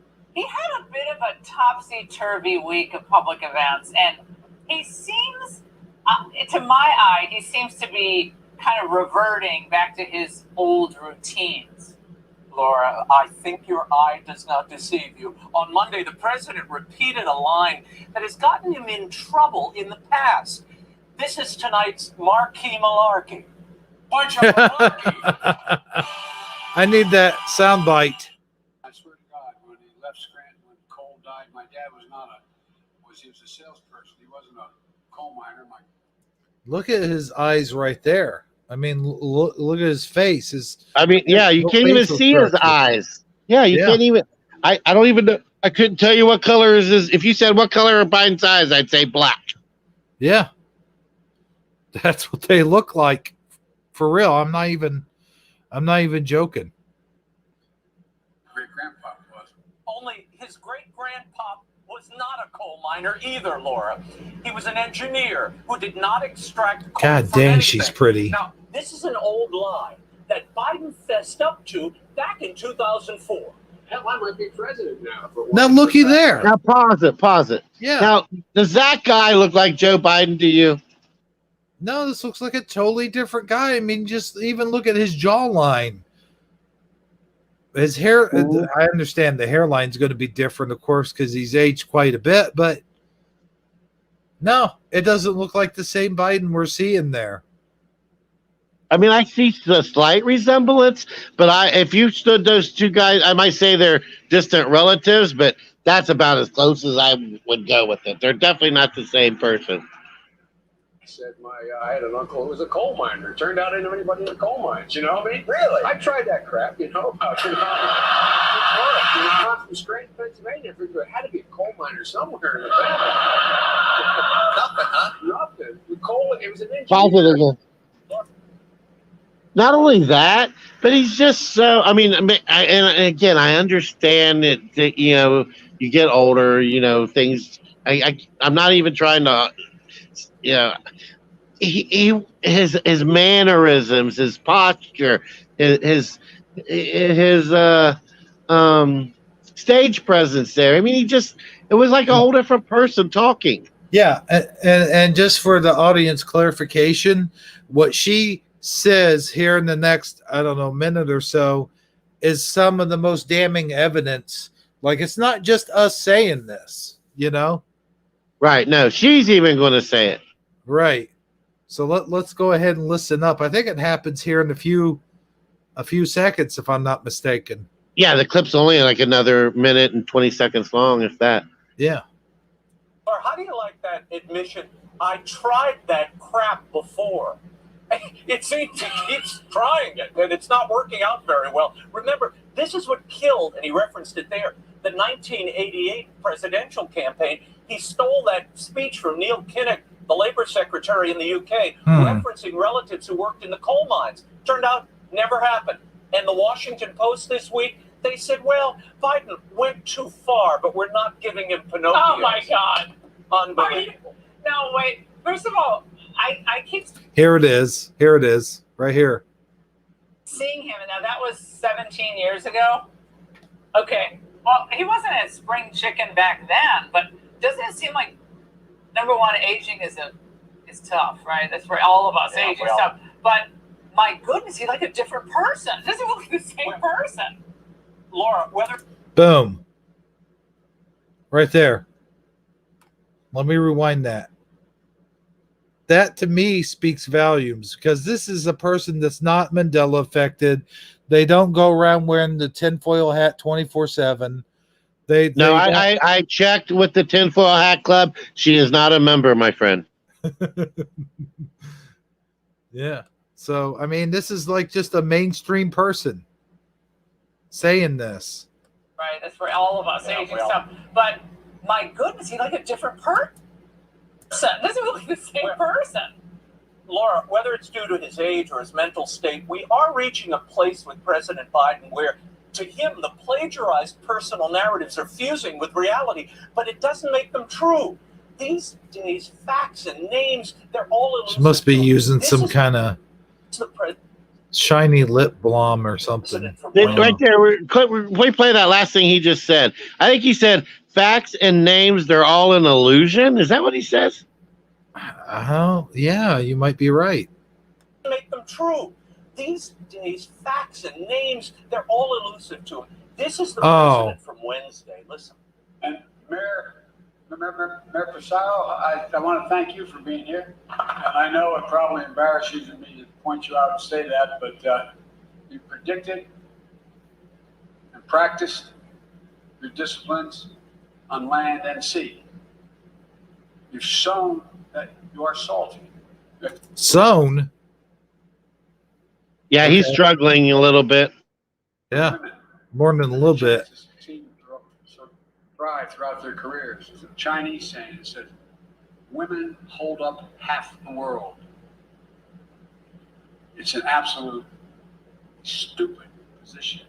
bit of a topsy-turvy week of public events, and he seems, to my eye, he seems to be kind of reverting back to his old routines. Laura, I think your eye does not deceive you. On Monday, the president repeated a line that has gotten him in trouble in the past. This is tonight's marquee malarkey. Bunch of malarkey. I need that soundbite. I swear to God, when he left Scranton, when Cole died, my dad he was a salesperson. He wasn't a coal miner. Look at his eyes right there. I mean, look at his face. You can't even see his eyes. Yeah, you can't even. I don't even know. I couldn't tell you what color is his. If you said what color are Biden's eyes, I'd say black. Yeah, that's what they look like, for real. I'm not even joking. Great grandpa was. Only his great grandpa was not a coal miner either, Laura. He was an engineer who did not extract coal. God from dang, anything. she's pretty. Now, this is an old lie that Biden fessed up to back in 2004. Hell, I might be president now. Now looky there. Now pause it. Yeah. Now, does that guy look like Joe Biden to you? No, this looks like a totally different guy. I mean, just even look at his jawline. His hair, I understand the hairline's going to be different, of course, because he's aged quite a bit, but no, it doesn't look like the same Biden we're seeing there. I mean, I see the slight resemblance, but if you stood those two guys, I might say they're distant relatives, but that's about as close as I would go with it. They're definitely not the same person. Said I had an uncle who was a coal miner. It turned out I didn't know anybody in the coal mines. You know what I mean? Really? I tried that crap. You know about I'm from Scranton, Pennsylvania. I figured there had to be a coal miner somewhere in the family. Nothing, huh? Nothing. The coal. It was an engineer. Positive. Not only that, but he's just so. I mean, and again, I understand that you get older. Things. I'm not even trying to. His mannerisms, his posture, his stage presence there. I mean, it was like a whole different person talking. Yeah, and just for the audience clarification, what she says here in the next, I don't know, minute or so is some of the most damning evidence. Like, it's not just us saying this, Right. No, she's even going to say it. Right. So let's go ahead and listen up. I think it happens here in a few seconds, if I'm not mistaken. Yeah, the clip's only like another minute and 20 seconds long, if that. Yeah. Or how do you like that admission? I tried that crap before. It seems he keeps trying it, and it's not working out very well. Remember, this is what killed, and he referenced it there, the 1988 presidential campaign. He stole that speech from Neil Kinnock, the labor secretary in the UK, referencing relatives who worked in the coal mines. Turned out, never happened. And the Washington Post this week, they said, well, Biden went too far, but we're not giving him Pinocchio. Oh, my God. Unbelievable. No, wait. First of all, I keep Here it is. Here it is. Right here. seeing him, and now that was 17 years ago. Okay. Well, he wasn't a spring chicken back then, but doesn't it seem like, number one, aging is tough, right? That's for all of us. Aging is tough. But my goodness, he's like a different person. Doesn't look like the same person. Laura, whether Boom. Right there. Let me rewind that. That to me speaks volumes, because this is a person that's not Mandela affected. They don't go around wearing the tinfoil hat 24/7. No, I checked with the Tinfoil Hat Club. She is not a member, my friend. Yeah. So, I mean, this is like just a mainstream person saying this. right, that's for all of us, aging stuff. But my goodness, he's like a different person. Doesn't look like the same person. Laura, whether it's due to his age or his mental state, we are reaching a place with President Biden where, to him, the plagiarized personal narratives are fusing with reality, but it doesn't make them true. These days, facts and names, they're all elusive. She must be using some kind of shiny lip balm or something. Right there, we play that last thing he just said. I think he said facts and names, they're all an illusion. Is that what he says? Oh, yeah, you might be right. Make them true. These days, facts and names, they're all elusive to him. This is the president from Wednesday. Listen. And Mayor Pasao, I want to thank you for being here. I know it probably embarrasses me to point you out and say that, but you predicted and practiced your disciplines on land and sea. You've shown that you are salty. Sown? Yeah, he's struggling a little bit. Yeah, more than a little bit. Thrive throughout their careers. It's a Chinese saying. It says, women hold up half the world. It's an absolute stupid position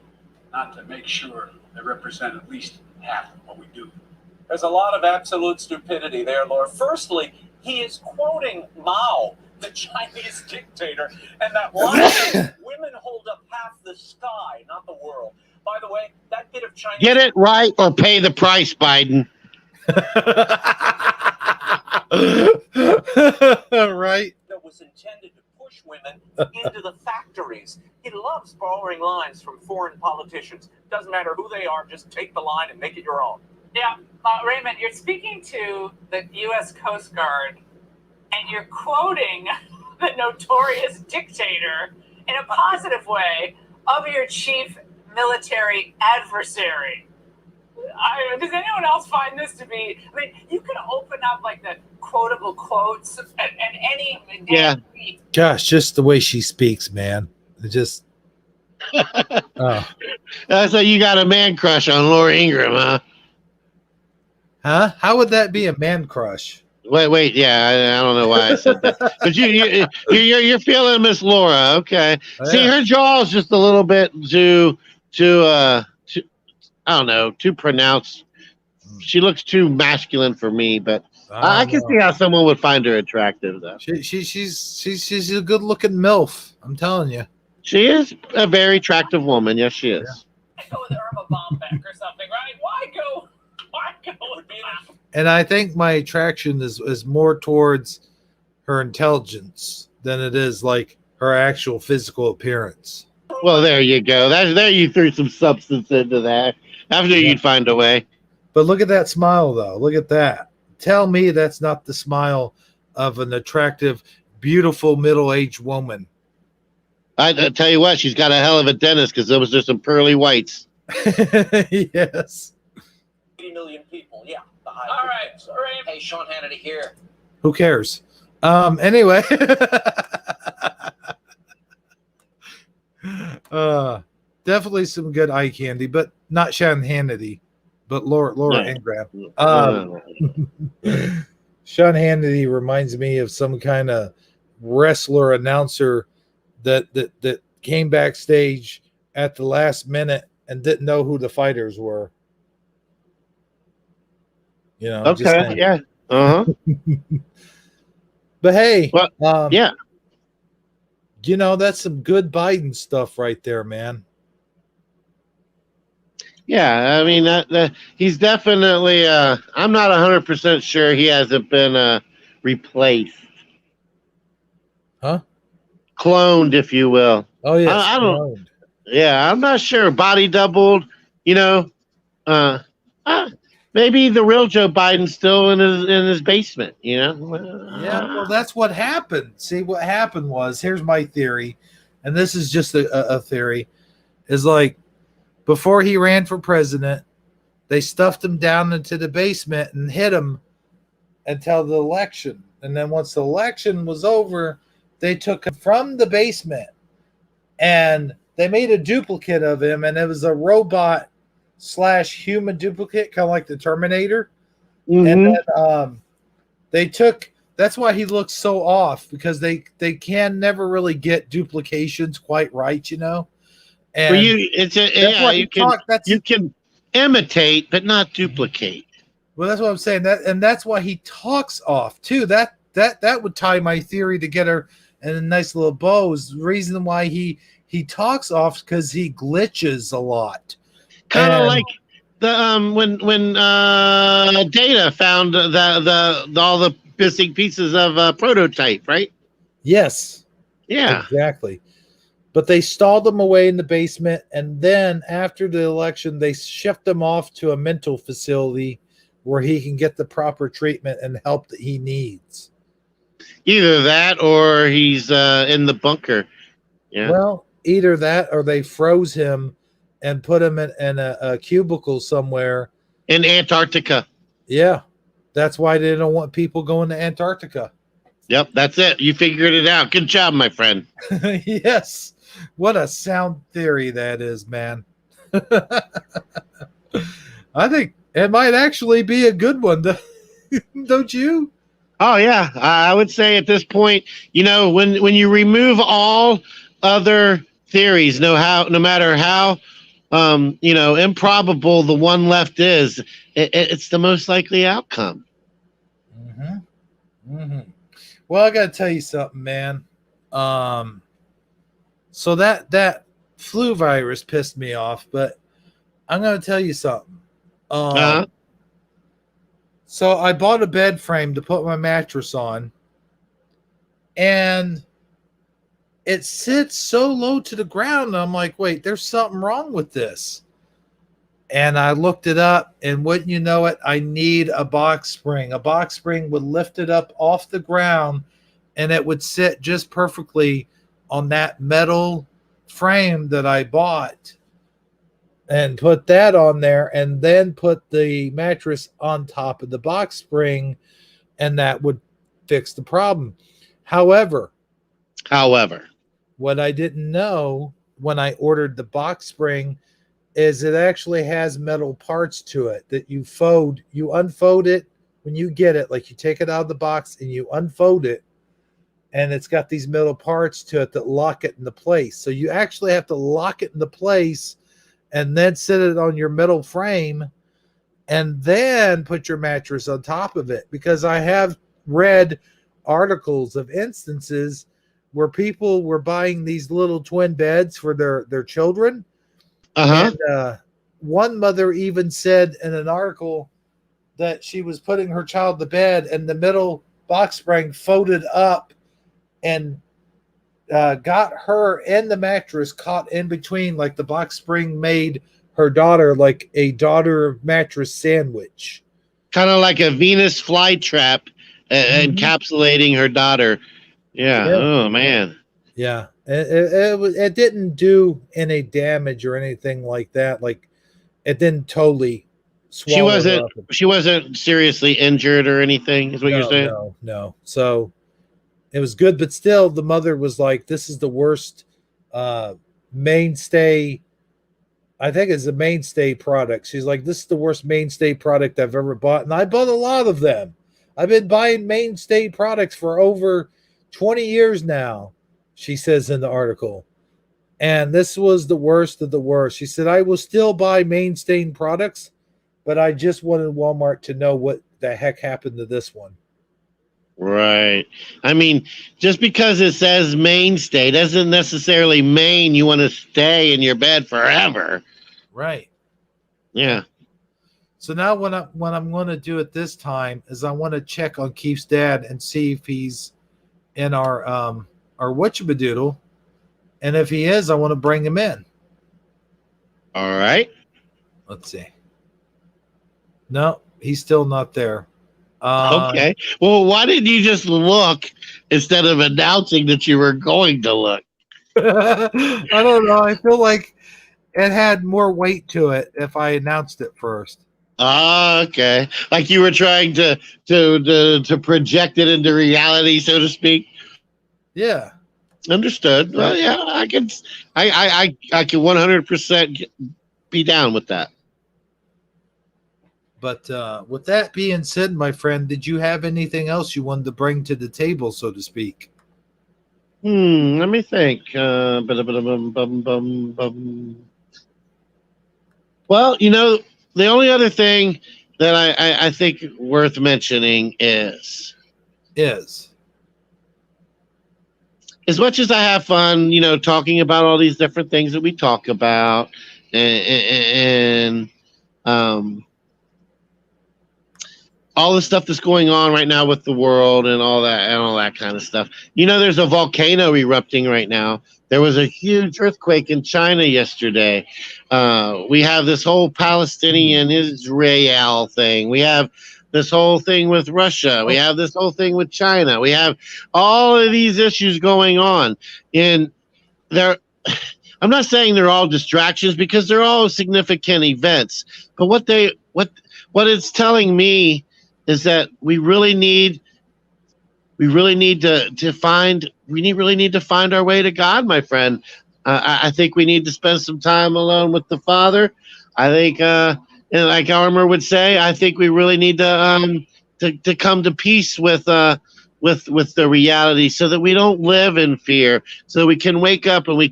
not to make sure they represent at least half of what we do. There's a lot of absolute stupidity there, Laura. Firstly, he is quoting Mao, the Chinese dictator, and that line says, women hold up half the sky, not the world. By the way, that bit of Chinese... Get it right or pay the price, Biden. Right. That was intended to push women into the factories. He loves borrowing lines from foreign politicians. Doesn't matter who they are, just take the line and make it your own. Yeah, Raymond, you're speaking to the U.S. Coast Guard, and you're quoting the notorious dictator in a positive way of your chief military adversary. Does anyone else find this to be? I mean, you can open up like the quotable quotes and any. Yeah. Gosh, just the way she speaks, man. It just. So you got a man crush on Laura Ingraham, huh? Huh? How would that be a man crush? Wait. Yeah, I don't know why I said that. But you're feeling Miss Laura, okay? Oh, See, yeah. her jaw is just a little bit too I don't know, too pronounced. She looks too masculine for me, but I can see how someone would find her attractive, though. She's a good looking MILF. I'm telling you. She is a very attractive woman. Yes, she is. I go with Irma Bombeck or something, right? Why go with me? And I think my attraction is more towards her intelligence than it is like her actual physical appearance. Well, there you go. There you threw some substance into that. After you'd find a way. But look at that smile, though. Look at that. Tell me that's not the smile of an attractive, beautiful, middle-aged woman. I tell you what, she's got a hell of a dentist because there was just some pearly whites. Yes. 80 million people, yeah. All right. Hey, Sean Hannity here. Who cares? Anyway. Definitely some good eye candy, but not Sean Hannity, but Laura Ingraham. Sean Hannity reminds me of some kind of wrestler announcer that came backstage at the last minute and didn't know who the fighters were. You know. Okay, yeah. Uh-huh. But hey, Well, yeah. you know, that's some good Biden stuff right there, man. Yeah, I mean that he's definitely I'm not 100% sure he hasn't been replaced. Huh? Cloned, if you will. Oh yes, I don't. cloned. Yeah, I'm not sure. Body doubled. You know, uh, maybe the real Joe Biden's still in his basement. You know. Yeah, well, that's what happened. See, what happened was, here's my theory, and this is just a theory, is like before he ran for president, they stuffed him down into the basement and hid him until the election. And then once the election was over, they took him from the basement and they made a duplicate of him, and it was a robot slash human duplicate, kind of like the Terminator. And then they took, that's why he looks so off, because they can never really get duplications quite right, you know. And For you, it's a, yeah, you can imitate but not duplicate. Well, that's what I'm saying. That's why he talks off too. That would tie my theory together in a nice little bow. Is the reason why he talks off, because he glitches a lot. Kind of like the when Data found the all the missing pieces of a prototype, right? Yes. Yeah. Exactly. But they stalled him away in the basement, and then after the election, they shipped him off to a mental facility where he can get the proper treatment and help that he needs. Either that or he's in the bunker. Yeah. Well, either that or they froze him and put him in a cubicle somewhere. In Antarctica. Yeah. That's why they don't want people going to Antarctica. Yep, that's it. You figured it out. Good job, my friend. Yes. What a sound theory that is, man. I think it might actually be a good one, don't you? Oh yeah, I would say at this point, you know, when you remove all other theories, no matter how you know, improbable the one left is, it's the most likely outcome. Mm-hmm. Mm-hmm. Well, I got to tell you something, man. So that flu virus pissed me off, but I'm going to tell you something. So I bought a bed frame to put my mattress on, and it sits so low to the ground. And I'm like, wait, there's something wrong with this. And I looked it up, and wouldn't you know it, I need a box spring. A box spring would lift it up off the ground, and it would sit just perfectly on that metal frame that I bought, and put that on there, and then put the mattress on top of the box spring, and that would fix the problem. However, what I didn't know when I ordered the box spring is it actually has metal parts to it that you unfold it when you get it, like you take it out of the box and you unfold it, and it's got these metal parts to it that lock it into place. So you actually have to lock it into place and then set it on your metal frame and then put your mattress on top of it, because I have read articles of instances where people were buying these little twin beds for their children. And one mother even said in an article that she was putting her child to bed and the middle box spring folded up and got her and the mattress caught in between, like the box spring made her daughter like a daughter mattress sandwich. Kind of like a Venus flytrap encapsulating her daughter. Yeah. Oh, man. Yeah. It didn't do any damage or anything like that. Like, it didn't totally swallow her up. She wasn't seriously injured or anything, is what you're saying? No. So it was good, but still the mother was like, this is the worst mainstay. I think it's a mainstay product. She's like, this is the worst mainstay product I've ever bought. And I bought a lot of them. I've been buying mainstay products for over 20 years now, she says in the article. And this was the worst of the worst. She said, I will still buy mainstay products, but I just wanted Walmart to know what the heck happened to this one. Right. I mean, just because it says mainstay doesn't necessarily mean you want to stay in your bed forever. Right. Yeah. So now what I'm going to do at this time is I want to check on Keith's dad and see if he's in our whatchamadoodle, and if he is, I want to bring him in. All right. Let's see. No, he's still not there. Okay. Well, why didn't you just look instead of announcing that you were going to look? I don't know. I feel like it had more weight to it if I announced it first. Okay. Like you were trying to project it into reality, so to speak. Yeah. Understood. Well, yeah, I can 100% be down with that. But with that being said, my friend, did you have anything else you wanted to bring to the table, so to speak? Let me think. Well, the only other thing that I think worth mentioning is as much as I have fun, talking about all these different things that we talk about, and all the stuff that's going on right now with the world and all that kind of stuff. There's a volcano erupting right now. There was a huge earthquake in China yesterday. We have this whole Palestinian Israel thing. We have this whole thing with Russia. We have this whole thing with China. We have all of these issues going on. And I'm not saying they're all distractions because they're all significant events. But what it's telling me is that we really need to find our way to God, my friend. I think we need to spend some time alone with the Father. I think, and like Armour would say, I think we really need to come to peace with the reality, so that we don't live in fear, so we can wake up and we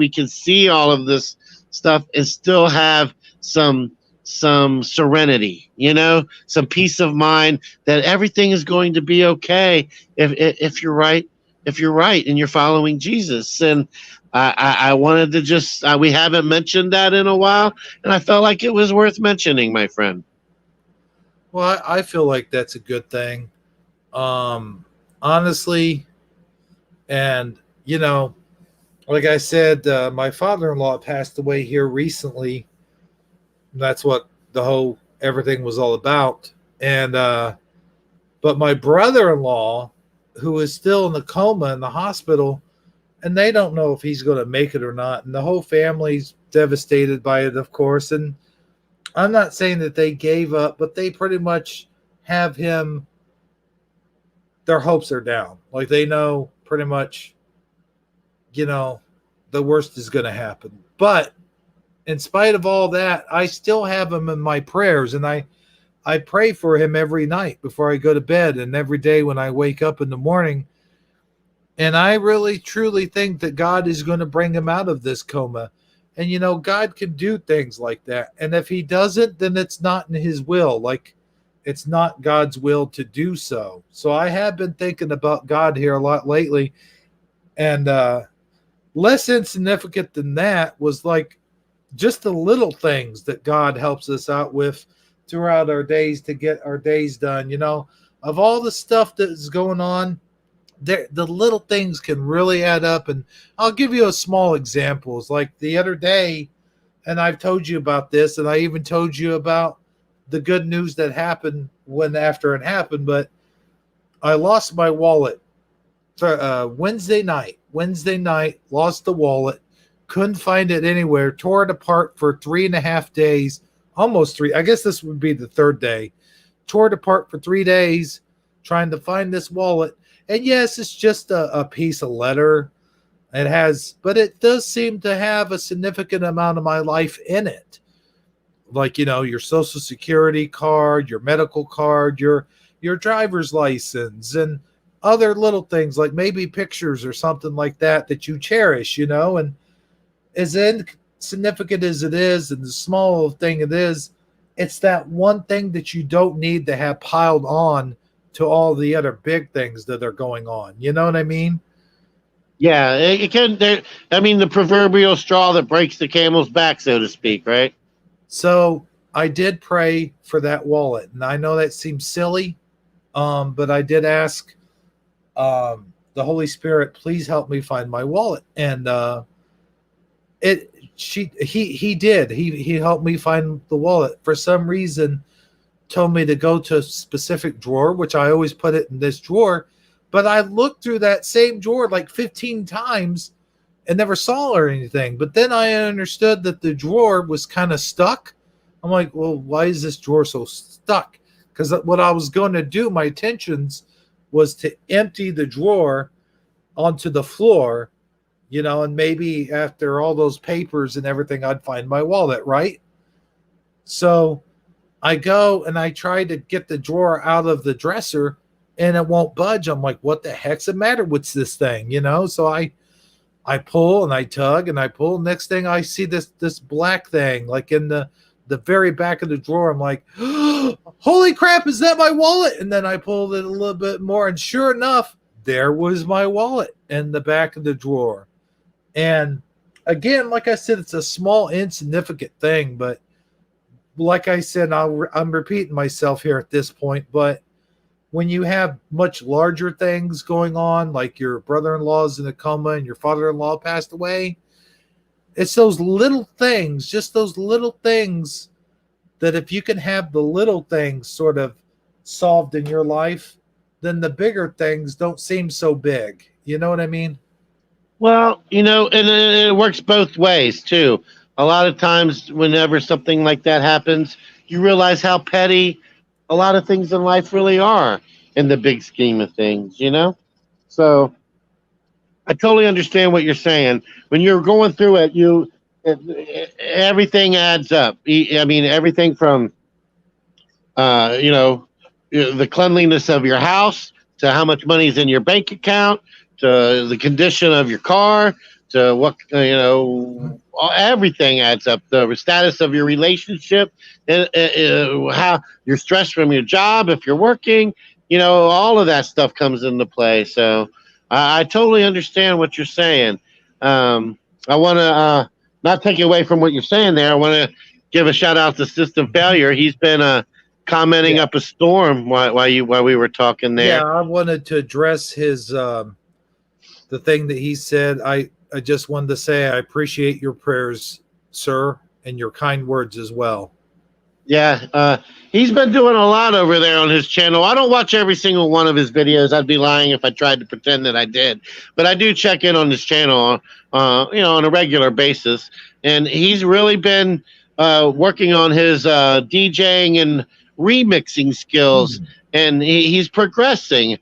can see all of this stuff and still have some serenity, some peace of mind that everything is going to be okay if you're right and you're following Jesus. And I wanted to just we haven't mentioned that in a while, and I felt like it was worth mentioning, my friend. Well, I feel like that's a good thing, honestly. And like I said, my father-in-law passed away here recently. That's what everything was all about. And but my brother-in-law, who is still in the coma in the hospital, and they don't know if he's going to make it or not, and the whole family's devastated by it, of course. And I'm not saying that they gave up, but they pretty much have him, their hopes are down. Like, they know pretty much, the worst is going to happen. But in spite of all that, I still have him in my prayers, and I pray for him every night before I go to bed and every day when I wake up in the morning. And I really, truly think that God is going to bring him out of this coma. And, God can do things like that. And if he doesn't, then it's not in his will. Like, it's not God's will to do so. So I have been thinking about God here a lot lately. And less insignificant than that was like just the little things that God helps us out with throughout our days to get our days done. Of all the stuff that is going on, the little things can really add up. And I'll give you a small examples. Like the other day, and I've told you about this, and I even told you about the good news that happened after it happened, but I lost my wallet Wednesday night, lost the wallet, couldn't find it anywhere, tore it apart for 3.5 days, almost 3. I guess this would be the third day. Tore it apart for 3 days trying to find this wallet. And yes, it's just a piece of letter. But it does seem to have a significant amount of my life in it. Like, your social security card, your medical card, your driver's license, and other little things like maybe pictures or something like that you cherish, and as insignificant as it is and the small thing it is, it's that one thing that you don't need to have piled on to all the other big things that are going on. You know what I mean? Yeah, it can. I mean, the proverbial straw that breaks the camel's back, so to speak, right? So I did pray for that wallet, and I know that seems silly, but I did ask the Holy Spirit, please help me find my wallet, and he did. He helped me find the wallet. For some reason, told me to go to a specific drawer, which I always put it in this drawer, but I looked through that same drawer like 15 times and never saw or anything. But then I understood that the drawer was kind of stuck. I'm like, well, why is this drawer so stuck? Because what I was going to do, my intentions was to empty the drawer onto the floor, and maybe after all those papers and everything, I'd find my wallet, right? So I go and I try to get the drawer out of the dresser and it won't budge. I'm like, what the heck's the matter with this thing? So I pull and I tug and I pull. Next thing I see this black thing like in the very back of the drawer. I'm like, holy crap, is that my wallet? And then I pulled it a little bit more, and sure enough, there was my wallet in the back of the drawer. And again, like I said, it's a small, insignificant thing, but like I said, I'm repeating myself here at this point, but when you have much larger things going on, like your brother-in-law's in a coma and your father-in-law passed away, it's those little things, just those little things that if you can have the little things sort of solved in your life, then the bigger things don't seem so big. You know what I mean? Well, and it works both ways too. A lot of times, whenever something like that happens, you realize how petty a lot of things in life really are in the big scheme of things, So I totally understand what you're saying. When you're going through everything adds up. I mean, everything from, the cleanliness of your house to how much money's in your bank account to the condition of your car to what, everything adds up. The status of your relationship, how you're stressed from your job, if you're working, all of that stuff comes into play. So I totally understand what you're saying. I want to not take away from what you're saying there. I want to give a shout out to System Failure. He's been commenting up a storm while we were talking there. Yeah, I wanted to address his the thing that he said. I just wanted to say I appreciate your prayers, sir, and your kind words as well. Yeah, he's been doing a lot over there on his channel. I don't watch every single one of his videos. I'd be lying if I tried to pretend that I did. But I do check in on his channel, on a regular basis. And he's really been working on his DJing and remixing skills. And he's progressing.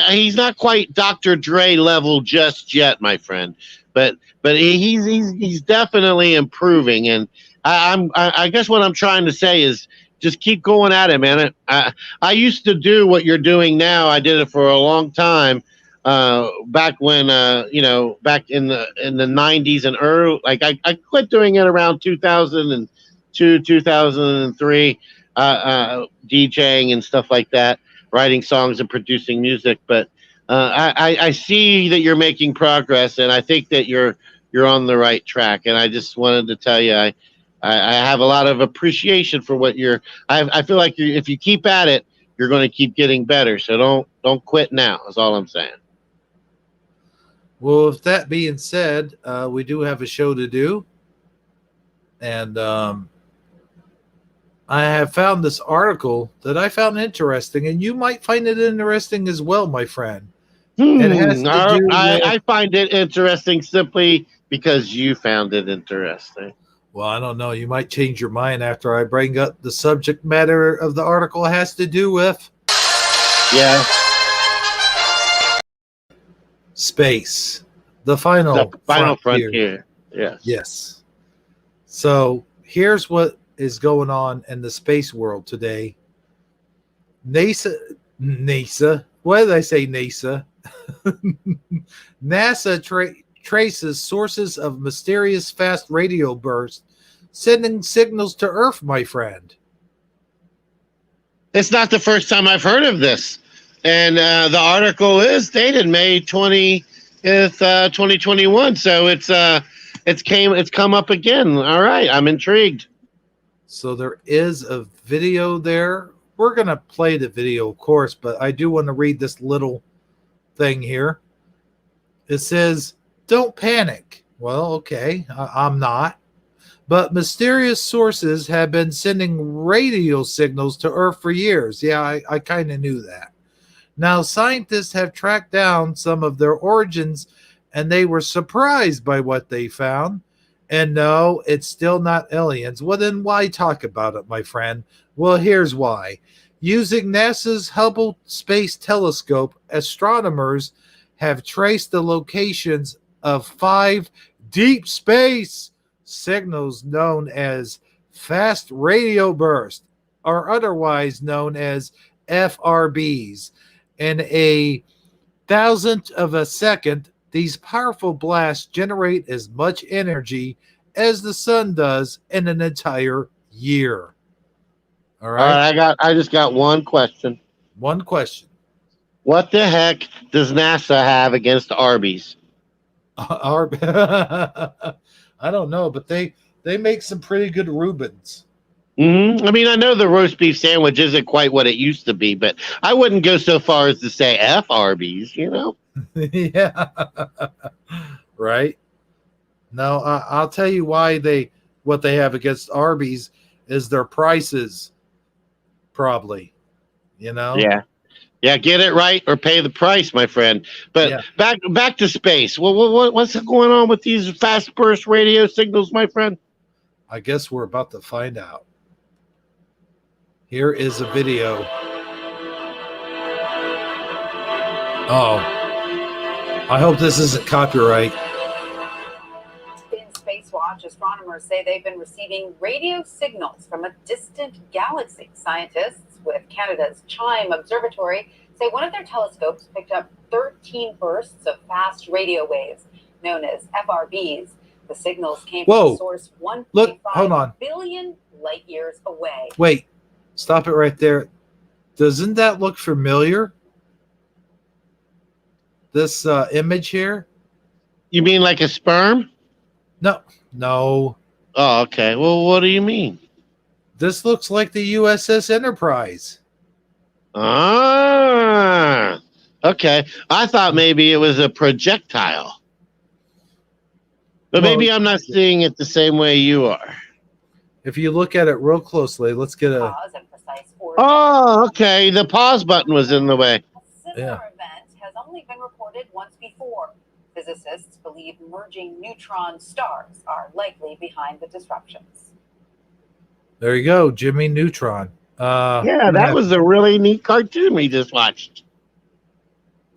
He's not quite Dr. Dre level just yet, my friend. But he's definitely improving. And I guess what I'm trying to say is just keep going at it, man. I used to do what you're doing now. I did it for a long time, back when back in the 90s and early. Like I quit doing it around 2002, 2003, DJing and stuff like that, writing songs and producing music. But I see that you're making progress, and I think that you're on the right track. And I just wanted to tell you, I have a lot of appreciation for what I feel like if you keep at it, you're going to keep getting better. So don't quit now. That's all I'm saying. Well, with that being said, we do have a show to do. And I have found this article that I found interesting, and you might find it interesting as well, my friend. It has to do I find it interesting simply because you found it interesting. Well, I don't know. You might change your mind after I bring up the subject matter of the article has to do with. Yeah. Space. The final frontier. Yes. Yes. So here's what is going on in the space world today. NASA. Why did I say NASA? NASA traces sources of mysterious fast radio bursts, sending signals to Earth, my friend. It's not the first time I've heard of this. And the article is dated May 20th, 2021. So it's come up again. All right, I'm intrigued. So there is a video there. We're going to play the video, of course, but I do want to read this little thing here. It says, "Don't panic." Well, okay, I'm not. But mysterious sources have been sending radio signals to Earth for years. Yeah, I kind of knew that. Now, scientists have tracked down some of their origins, and they were surprised by what they found. And no, it's still not aliens. Well, then why talk about it, my friend? Well, here's why. Using NASA's Hubble Space Telescope, astronomers have traced the locations of 5 deep space signals known as fast radio bursts, or otherwise known as FRBs. In a thousandth of a second, these powerful blasts generate as much energy as the sun does in an entire year. All right. I just got one question. One question. What the heck does NASA have against Arby's? I don't know, but they make some pretty good Reubens. I mean, I know the roast beef sandwich isn't quite what it used to be, but I wouldn't go so far as to say F Arby's, you know? Yeah. Right? No, I'll tell you why what they have against Arby's is their prices, probably. You know? Yeah. Yeah, get it right or pay the price, my friend. But yeah. back to space. What's going on with these fast burst radio signals, my friend? I guess we're about to find out. Here is a video. Oh, I hope this isn't copyright. In Space Watch, astronomers say they've been receiving radio signals from a distant galaxy. Scientists with Canada's Chime Observatory say one of their telescopes picked up 13 bursts of fast radio waves known as FRBs. The signals came from a source 1.5 billion light years away. Wait, stop it right there. Doesn't that look familiar? This image here? You mean like a sperm? No. Oh, okay. Well, what do you mean? This looks like the USS Enterprise. Ah, okay. I thought maybe it was a projectile. But maybe I'm not seeing it the same way you are. If you look at it real closely, let's get a... Oh, okay. The pause button was in the way. A similar event has only been reported once before. Physicists believe merging neutron stars are likely behind the disruptions. There you go, Jimmy Neutron. Yeah, that was a really neat cartoon we just watched.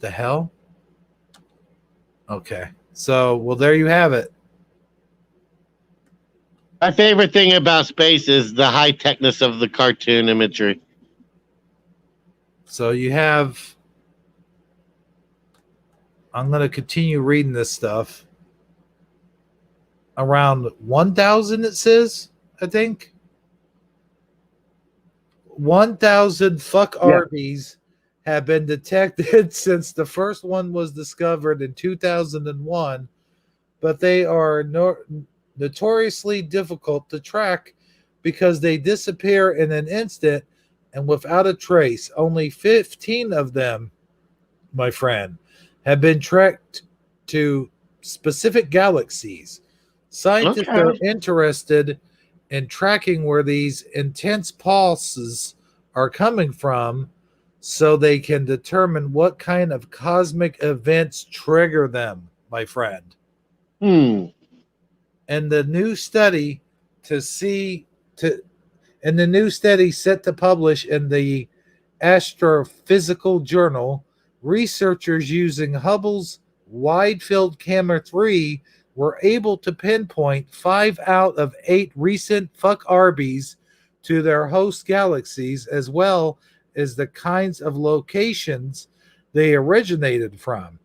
The hell? Okay. So, well, there you have it. My favorite thing about space is the high-techness of the cartoon imagery. So you have... I'm going to continue reading this stuff. Around 1,000, it says, I think. 1,000 Arby's have been detected since the first one was discovered in 2001, but they are notoriously difficult to track because they disappear in an instant and without a trace. Only 15 of them, my friend, have been tracked to specific galaxies. Scientists are interested in tracking where these intense pulses are coming from so they can determine what kind of cosmic events trigger them, my friend. And the new study set to publish in the Astrophysical Journal, researchers using Hubble's Wide Field Camera 3 were able to pinpoint 5 out of 8 recent Arby's to their host galaxies, as well as the kinds of locations they originated from.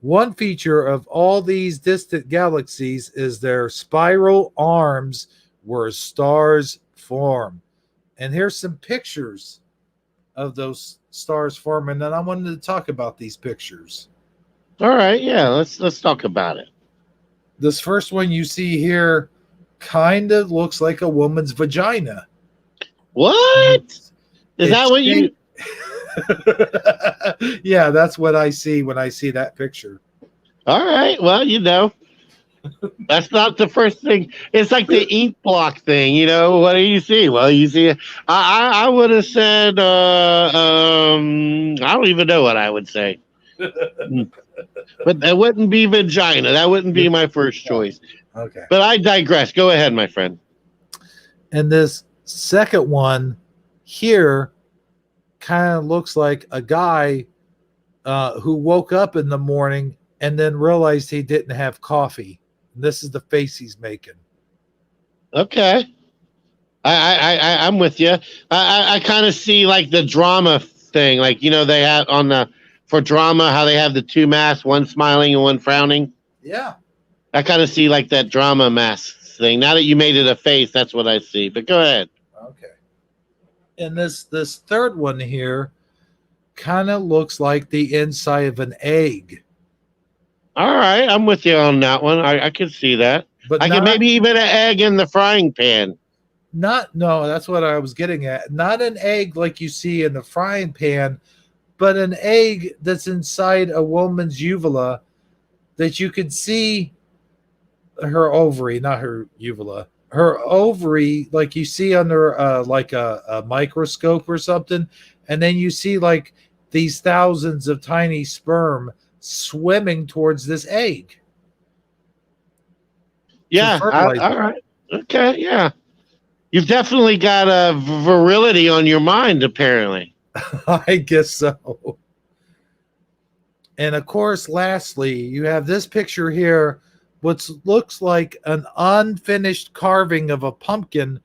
One feature of all these distant galaxies is their spiral arms where stars form. And here's some pictures of those stars forming, and I wanted to talk about these pictures. All right, yeah, let's talk about it. This first one you see here kind of looks like a woman's vagina. What? Is that what you? Yeah, that's what I see when I see that picture. All right, well, that's not the first thing. It's like the ink block thing, What do you see? Well, you see, I would have said, I don't even know what I would say. But that wouldn't be vagina. That wouldn't be my first choice. Okay. But I digress. Go ahead, my friend. And this second one here kind of looks like a guy who woke up in the morning and then realized he didn't have coffee. And this is the face he's making. Okay. I'm with you. I kind of see like the drama thing. Like, they have for drama, how they have the two masks, one smiling and one frowning. Yeah. I kind of see like that drama mask thing. Now that you made it a face, that's what I see. But go ahead. Okay. And this third one here kind of looks like the inside of an egg. All right. I'm with you on that one. I can see that. But I can maybe even an egg in the frying pan. No, that's what I was getting at. Not an egg like you see in the frying pan, but an egg that's inside a woman's uvula that you could see her ovary, not her uvula, her ovary, like you see under like a microscope or something. And then you see like these thousands of tiny sperm swimming towards this egg. Yeah. All right. Okay. Yeah. You've definitely got a virility on your mind, apparently. I guess so. And of course, lastly, you have this picture here, what looks like an unfinished carving of a pumpkin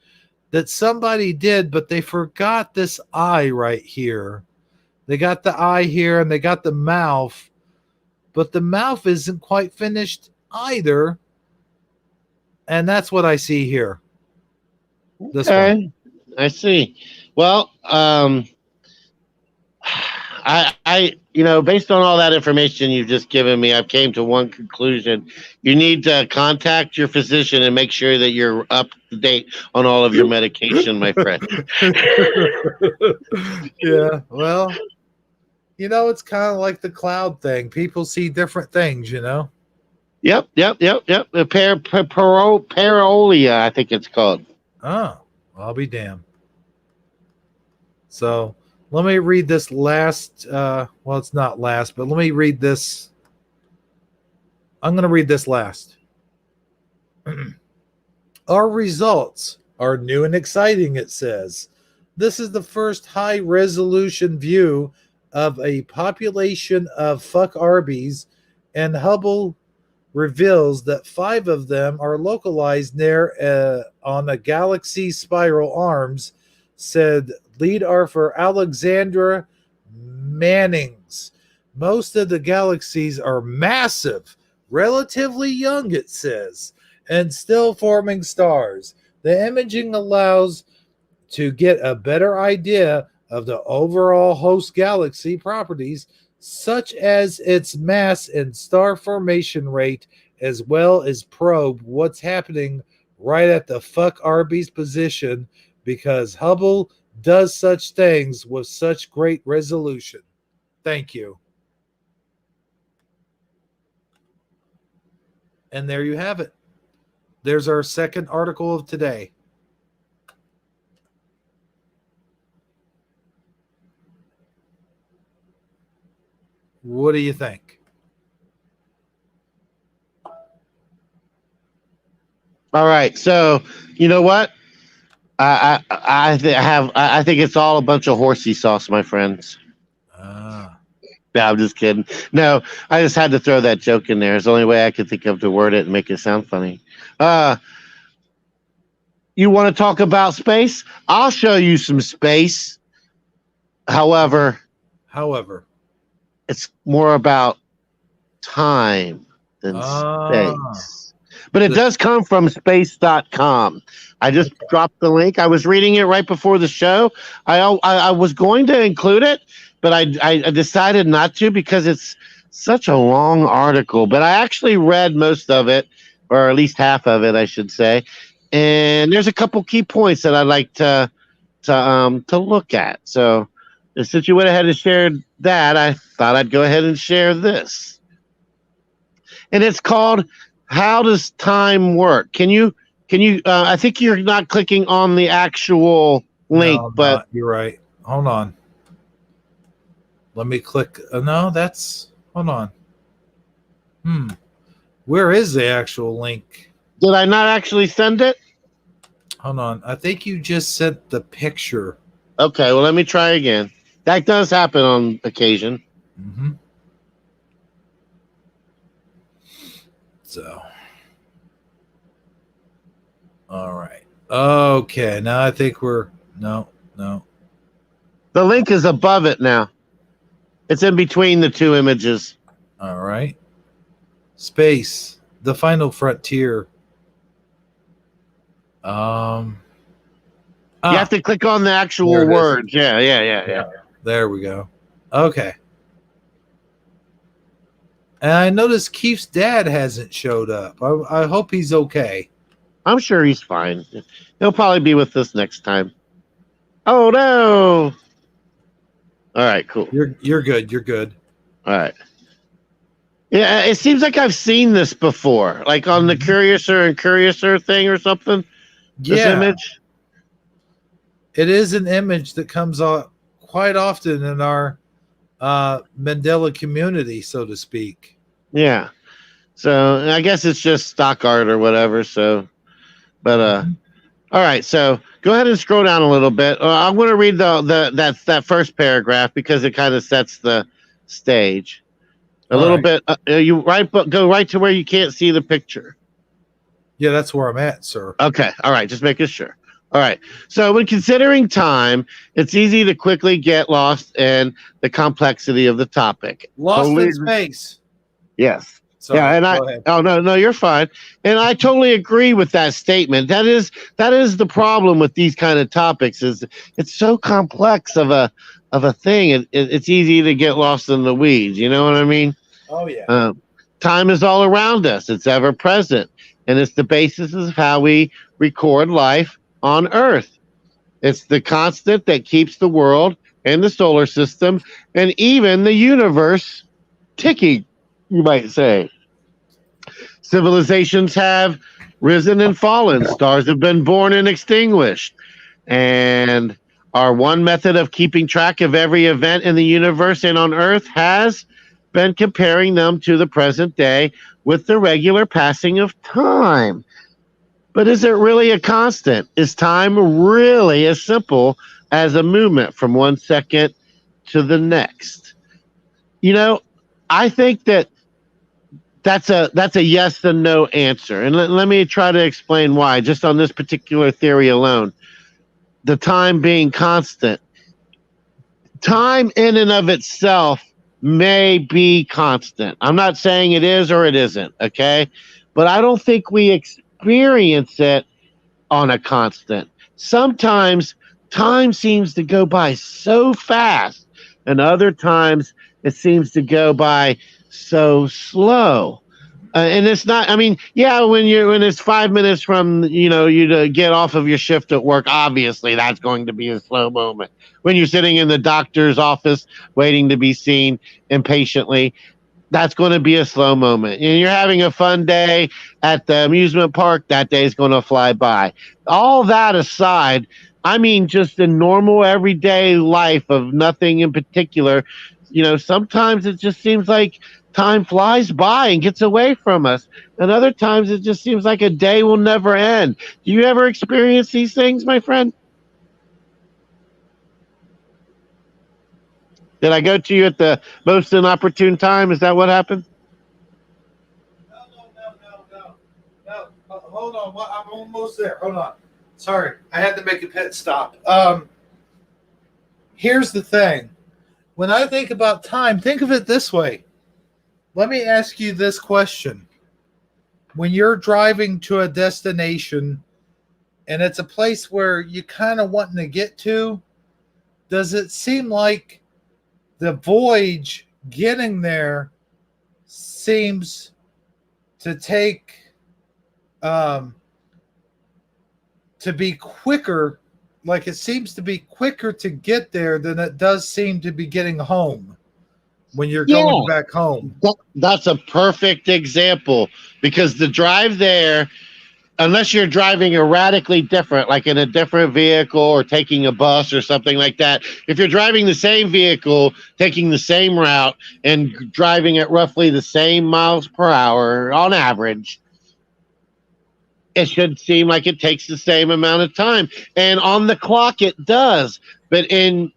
that somebody did, but they forgot this eye right here. They got the eye here and they got the mouth, but the mouth isn't quite finished either. And that's what I see here. This one. I see. Well, I based on all that information you've just given me, I've came to one conclusion. You need to contact your physician and make sure that you're up to date on all of your medication, my friend. Yeah, well, it's kind of like the cloud thing. People see different things, Yep. Parolia, I think it's called. Oh, I'll be damned. So let me read this last. Well, it's not last, but let me read this. I'm going to read this last. Our results are new and exciting, it says. This is the first high-resolution view of a population of fuck Arby's, and Hubble reveals that 5 of them are localized near on a galaxy spiral arms, said lead author Alexandra Mannings. Most of the galaxies are massive, relatively young, it says, and still forming stars. The imaging allows to get a better idea of the overall host galaxy properties, such as its mass and star formation rate, as well as probe what's happening right at the fuck Arby's position, because Hubble does such things with such great resolution. Thank you. And there you have it. There's our second article of today. What do you think? All right. So, you know what? I think it's all a bunch of horsey sauce, my friends. No, I'm just kidding. No, I just had to throw that joke in there. It's the only way I could think of to word it and make it sound funny. You want to talk about space? I'll show you some space. However, it's more about time than space. But it does come from space.com. I just dropped the link. I was reading it right before the show. I was going to include it, but I decided not to because it's such a long article. But I actually read most of it, or at least half of it, I should say. And there's a couple key points that I'd like to look at. So since you went ahead and shared that, I thought I'd go ahead and share this. And it's called "How Does Time Work?" Can you? I think you're not clicking on the actual link, No, but not. You're right. Hold on. Let me click. No, that's. Hold on. Where is the actual link? did I not actually send it? Hold on. I think you just sent the picture. Okay, well, let me try again. That does happen on occasion. Mm-hmm. So. All right. Okay. Now I think we're no. The link is above it now. It's in between the two images. All right. Space, the final frontier. You have to click on the actual words. Yeah. There we go. Okay. And I noticed Keith's dad hasn't showed up. I hope he's okay. I'm sure he's fine. He'll probably be with us next time. Oh no! All right, cool. You're good. You're good. All right. Yeah, it seems like I've seen this before, like on the Curiouser and Curiouser thing or something. This image. It is an image that comes out quite often in our Mandela community, so to speak. Yeah. So I guess it's just stock art or whatever. So, but all right. So go ahead and scroll down a little bit. I'm going to read that first paragraph because it kind of sets the stage a little bit. But go right to where you can't see the picture. Yeah, that's where I'm at, sir. Okay. All right. Just making sure. All right. So when considering time, it's easy to quickly get lost in the complexity of the topic. Lost in space. Yes. Sorry, yeah, and no, you're fine. And I totally agree with that statement. That is the problem with these kind of topics is it's so complex of a thing. It's easy to get lost in the weeds. You know what I mean? Oh yeah. Time is all around us. It's ever present, and it's the basis of how we record life on Earth. It's the constant that keeps the world and the solar system and even the universe ticking, you might say. Civilizations have risen and fallen. Stars have been born and extinguished. And our one method of keeping track of every event in the universe and on Earth has been comparing them to the present day with the regular passing of time. But is it really a constant? Is time really as simple as a movement from one second to the next? You know, I think that's a yes and no answer. And let me try to explain why, just on this particular theory alone. The time being constant. Time in and of itself may be constant. I'm not saying it is or it isn't, okay? But I don't think we experience it on a constant. Sometimes time seems to go by so fast, and other times it seems to go by so slow. And it's not, I mean, yeah, when it's 5 minutes from, you to get off of your shift at work, obviously that's going to be a slow moment. When you're sitting in the doctor's office waiting to be seen impatiently, that's going to be a slow moment. And you're having a fun day at the amusement park, that day is going to fly by. All that aside, I mean, just in normal everyday life of nothing in particular, sometimes it just seems like time flies by and gets away from us. And other times it just seems like a day will never end. Do you ever experience these things, my friend? Did I go to you at the most inopportune time? Is that what happened? No. Hold on. I'm almost there. Hold on. Sorry. I had to make a pit stop. Here's the thing. When I think about time, think of it this way. Let me ask you this question. when you're driving to a destination and it's a place where you kind of wanting to get to, does it seem like the voyage getting there seems to take to be quicker? Like it seems to be quicker to get there than it does seem to be getting home when you're going back home. That's a perfect example, because the drive there, unless you're driving erratically different, like in a different vehicle or taking a bus or something like that, if you're driving the same vehicle, taking the same route, and driving at roughly the same miles per hour on average, it should seem like it takes the same amount of time. And on the clock, it does. But in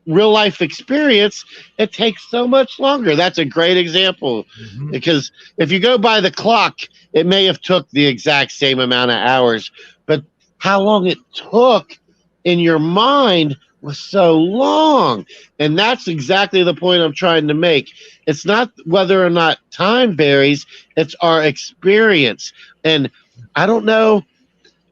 real life experience, it takes so much longer. That's a great example, because if you go by the clock, it may have took the exact same amount of hours, but how long it took in your mind was so long. And that's exactly the point I'm trying to make. It's not whether or not time varies, it's our experience. And I don't know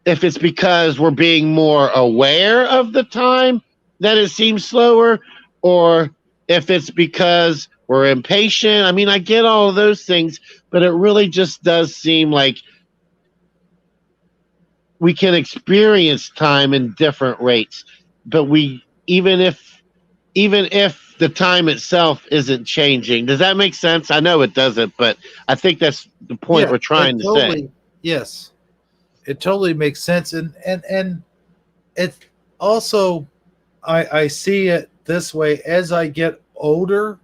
if it's because we're being more aware of the time that it seems slower, or if it's because we're impatient. I mean, I get all of those things, but it really just does seem like we can experience time in different rates. But even if the time itself isn't changing. Does that make sense? I know it doesn't, but I think that's the point we're trying to say. Yes. It totally makes sense. And it also, I see it this way. As I get older,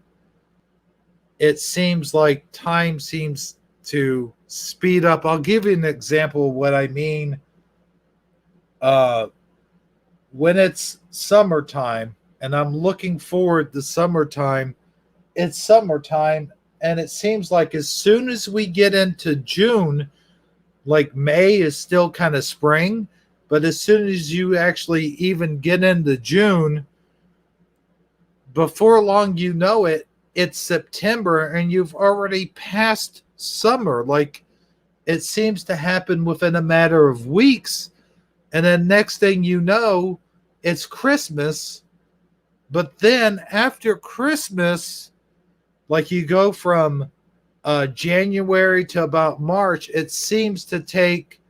it seems like time seems to speed up. I'll give you an example of what I mean. When it's summertime and I'm looking forward to summertime, it's summertime, and it seems like as soon as we get into June, like May is still kind of spring, but as soon as you actually even get into June, before long you know it, it's September and you've already passed summer. Like it seems to happen within a matter of weeks. And then next thing you know, it's Christmas. But then after Christmas, like you go from January to about March, it seems to take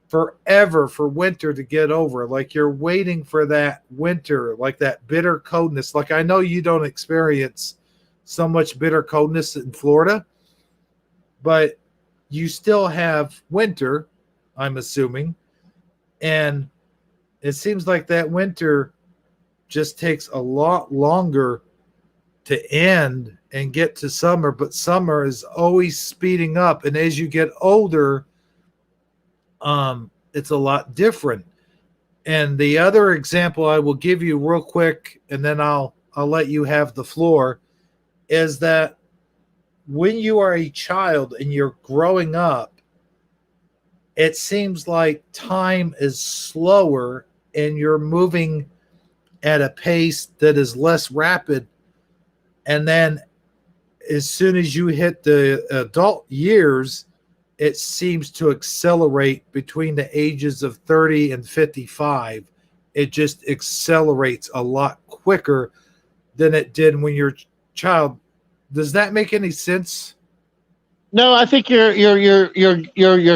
forever for winter to get over. Like you're waiting for that winter, like that bitter coldness. Like I know you don't experience so much bitter coldness in Florida, but you still have winter, I'm assuming. And it seems like that winter just takes a lot longer to end and get to summer, but summer is always speeding up. And as you get older, it's a lot different. And the other example I will give you real quick, and then I'll let you have the floor, is that when you are a child and you're growing up, it seems like time is slower and you're moving at a pace that is less rapid. And then as soon as you hit the adult years, it seems to accelerate between the ages of 30 and 55. It just accelerates a lot quicker than it did when you're a child. Does that make any sense? No, I think you're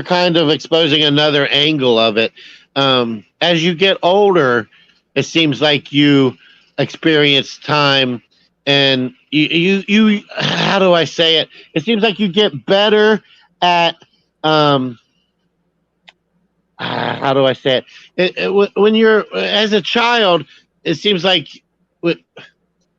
kind of exposing another angle of it. As you get older, it seems like you experience time, and you how do I say it? It seems like you get better at how do I say it? When you're as a child, it seems like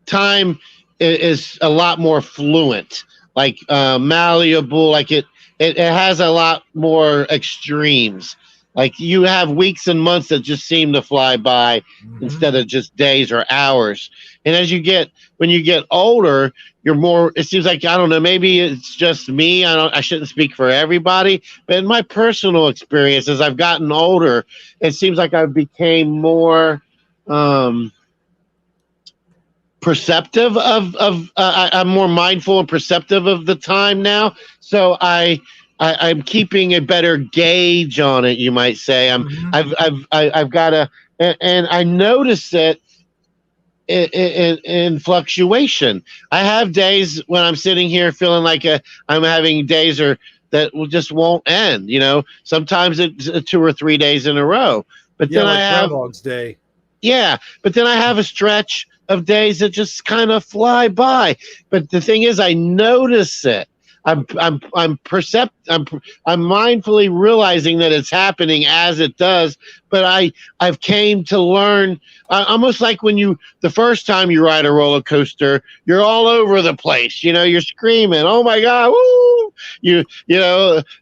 time is a lot more fluent, like malleable, like it has a lot more extremes. Like you have weeks and months that just seem to fly by instead of just days or hours. And when you get older, you're more, it seems like, I don't know, maybe it's just me. I shouldn't speak for everybody, but in my personal experience, as I've gotten older, it seems like I've became more perceptive of I'm more mindful and perceptive of the time now. So I I'm keeping a better gauge on it, you might say. I've got a, and I notice it in fluctuation. I have days when I'm sitting here feeling like I'm having days that just won't end. Sometimes it's 2 or 3 days in a row, but then like I have Groundhog's Day. Yeah, but then I have a stretch of days that just kind of fly by. But the thing is, I notice it. I'm mindfully realizing that it's happening as it does. But I've came to learn, almost like when the first time you ride a roller coaster, you're all over the place. You're screaming, "Oh my God, woo!" You're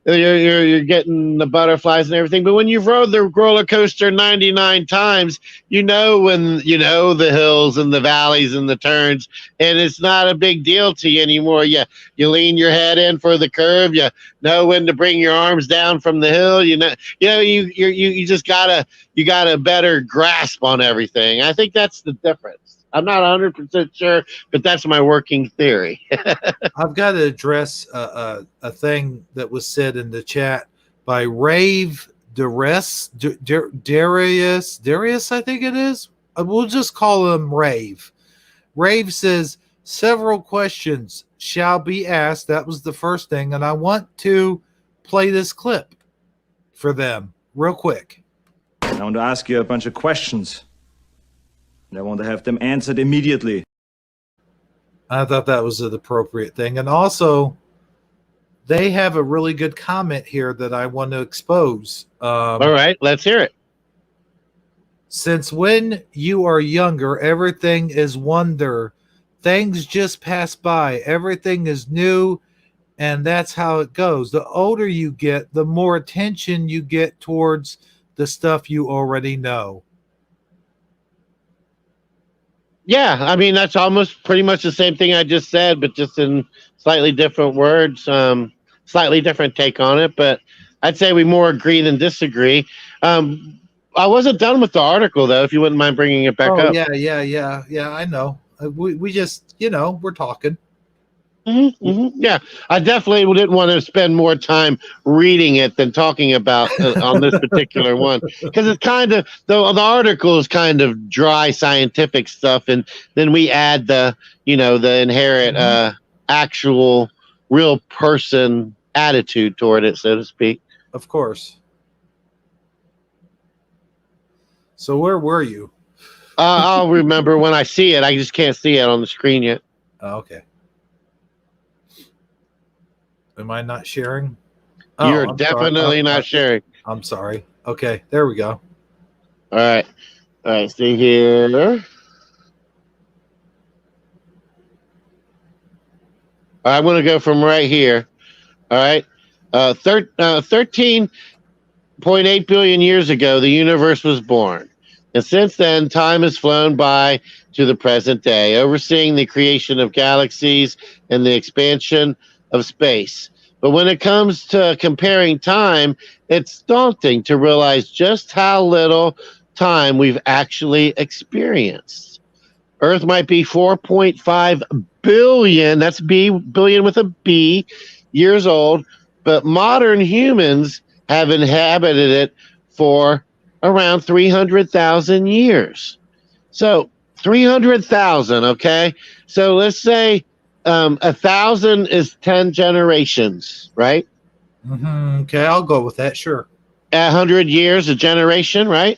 getting the butterflies and everything. But when you've rode the roller coaster 99 times, when the hills and the valleys and the turns, and it's not a big deal to you anymore. You lean your head in for the curve. You know when to bring your arms down from the hill. You just got a better grasp on everything. I think that's the difference. I'm not 100% sure, but that's my working theory. I've got to address a thing that was said in the chat by Rave Darius, I think it is. We'll just call him Rave. Rave says, several questions shall be asked. That was the first thing. And I want to play this clip for them real quick. I want to ask you a bunch of questions. And I want to have them answered immediately. I thought that was an appropriate thing. And also, they have a really good comment here that I want to expose. All right, let's hear it. Since when you are younger, everything is wonder. Things just pass by. Everything is new, and that's how it goes. The older you get, the more attention you get towards the stuff you already know. Yeah, I mean, that's almost pretty much the same thing I just said, but just in slightly different words, slightly different take on it. But I'd say we more agree than disagree. I wasn't done with the article, though, if you wouldn't mind bringing it back up. Yeah, I know. We just, we're talking. Yeah, I definitely didn't want to spend more time reading it than talking about on this particular one, because it's kind of the article is kind of dry scientific stuff, and then we add the inherent actual real person attitude toward it, so to speak. Of course. So where were you? I'll remember when I see it. I just can't see it on the screen yet. Oh, okay. Am I not sharing? You're definitely not sharing. I'm sorry. Okay, there we go. All right. See here. I'm going to go from right here. All right. 13.8 billion years ago, the universe was born. And since then, time has flown by to the present day, overseeing the creation of galaxies and the expansion of space. But when it comes to comparing time, it's daunting to realize just how little time we've actually experienced. Earth might be 4.5 billion, that's billion with a B, years old, but modern humans have inhabited it for around 300,000 years. So 300,000, okay? So let's say 1,000 is 10 generations, right? Okay, I'll go with that, sure. 100 years a generation, right?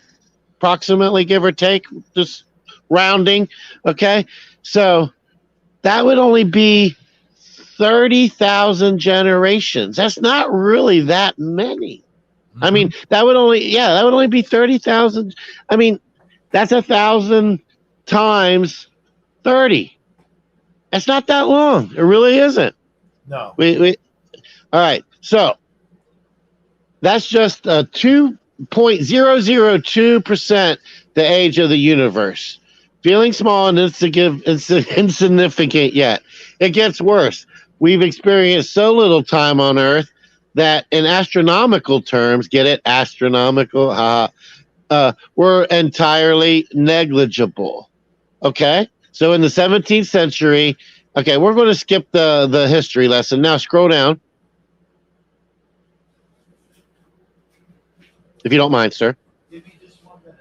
Approximately, give or take, just rounding, okay? So that would only be 30,000 generations. That's not really that many. I mean, that would only be 30,000. I mean, that's 1,000 times 30. That's not that long. It really isn't. No. All right. So that's just 2.002% the age of the universe. Feeling small and insignificant yet. It gets worse. We've experienced so little time on Earth that in astronomical terms, get it? Astronomical, we're entirely negligible. Okay? So in the 17th century, okay, we're going to skip the history lesson. Now scroll down. if you don't mind, sir. Give me just 1 minute.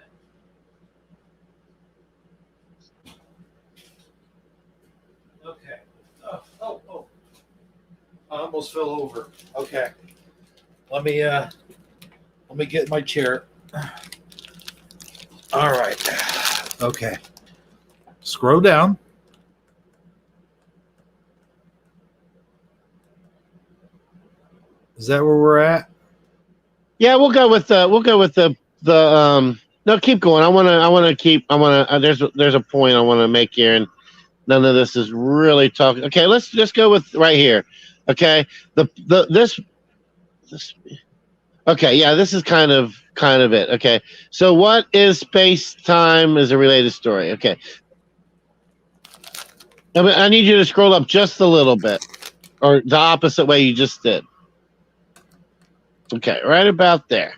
Okay. Oh. I almost fell over. Okay. Let me get my chair. All right. Okay. Scroll down. Is that where we're at? Yeah, we'll go with the no, keep going. There's a point I want to make here, and none of this is really talking. Okay, let's just go with right here. Okay. This okay, yeah, this is kind of it. Okay. So what is space-time is a related story. Okay. I need you to scroll up just a little bit, or the opposite way you just did. Okay, right about there.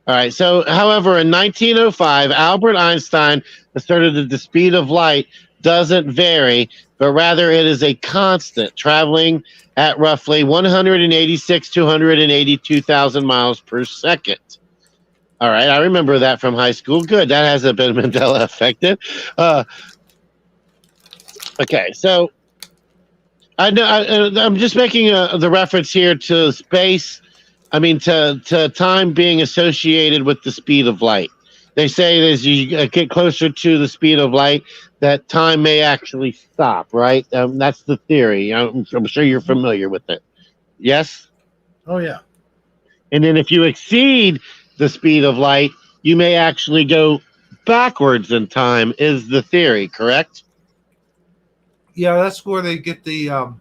All right. So, however, in 1905, Albert Einstein asserted that the speed of light doesn't vary, but rather it is a constant, traveling at roughly 282,000 miles per second. All right, I remember that from high school. Good, that hasn't been Mandela affected. Okay, so I'm just making the reference here to space. I mean, to time being associated with the speed of light. They say that as you get closer to the speed of light, that time may actually stop, right? That's the theory. I'm sure you're familiar with it. Yes? Oh, yeah. And then if you exceed the speed of light, you may actually go backwards in time, is the theory, correct? Yeah, that's where they get the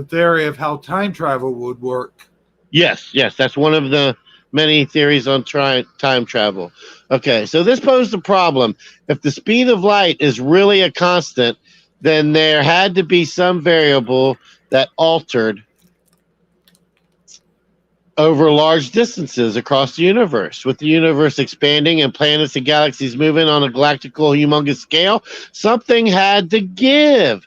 theory of how time travel would work. Yes, that's one of the many theories on time travel. Okay, so this posed a problem. If the speed of light is really a constant, then there had to be some variable that altered over large distances across the universe. With the universe expanding and planets and galaxies moving on a galactical humongous scale, something had to give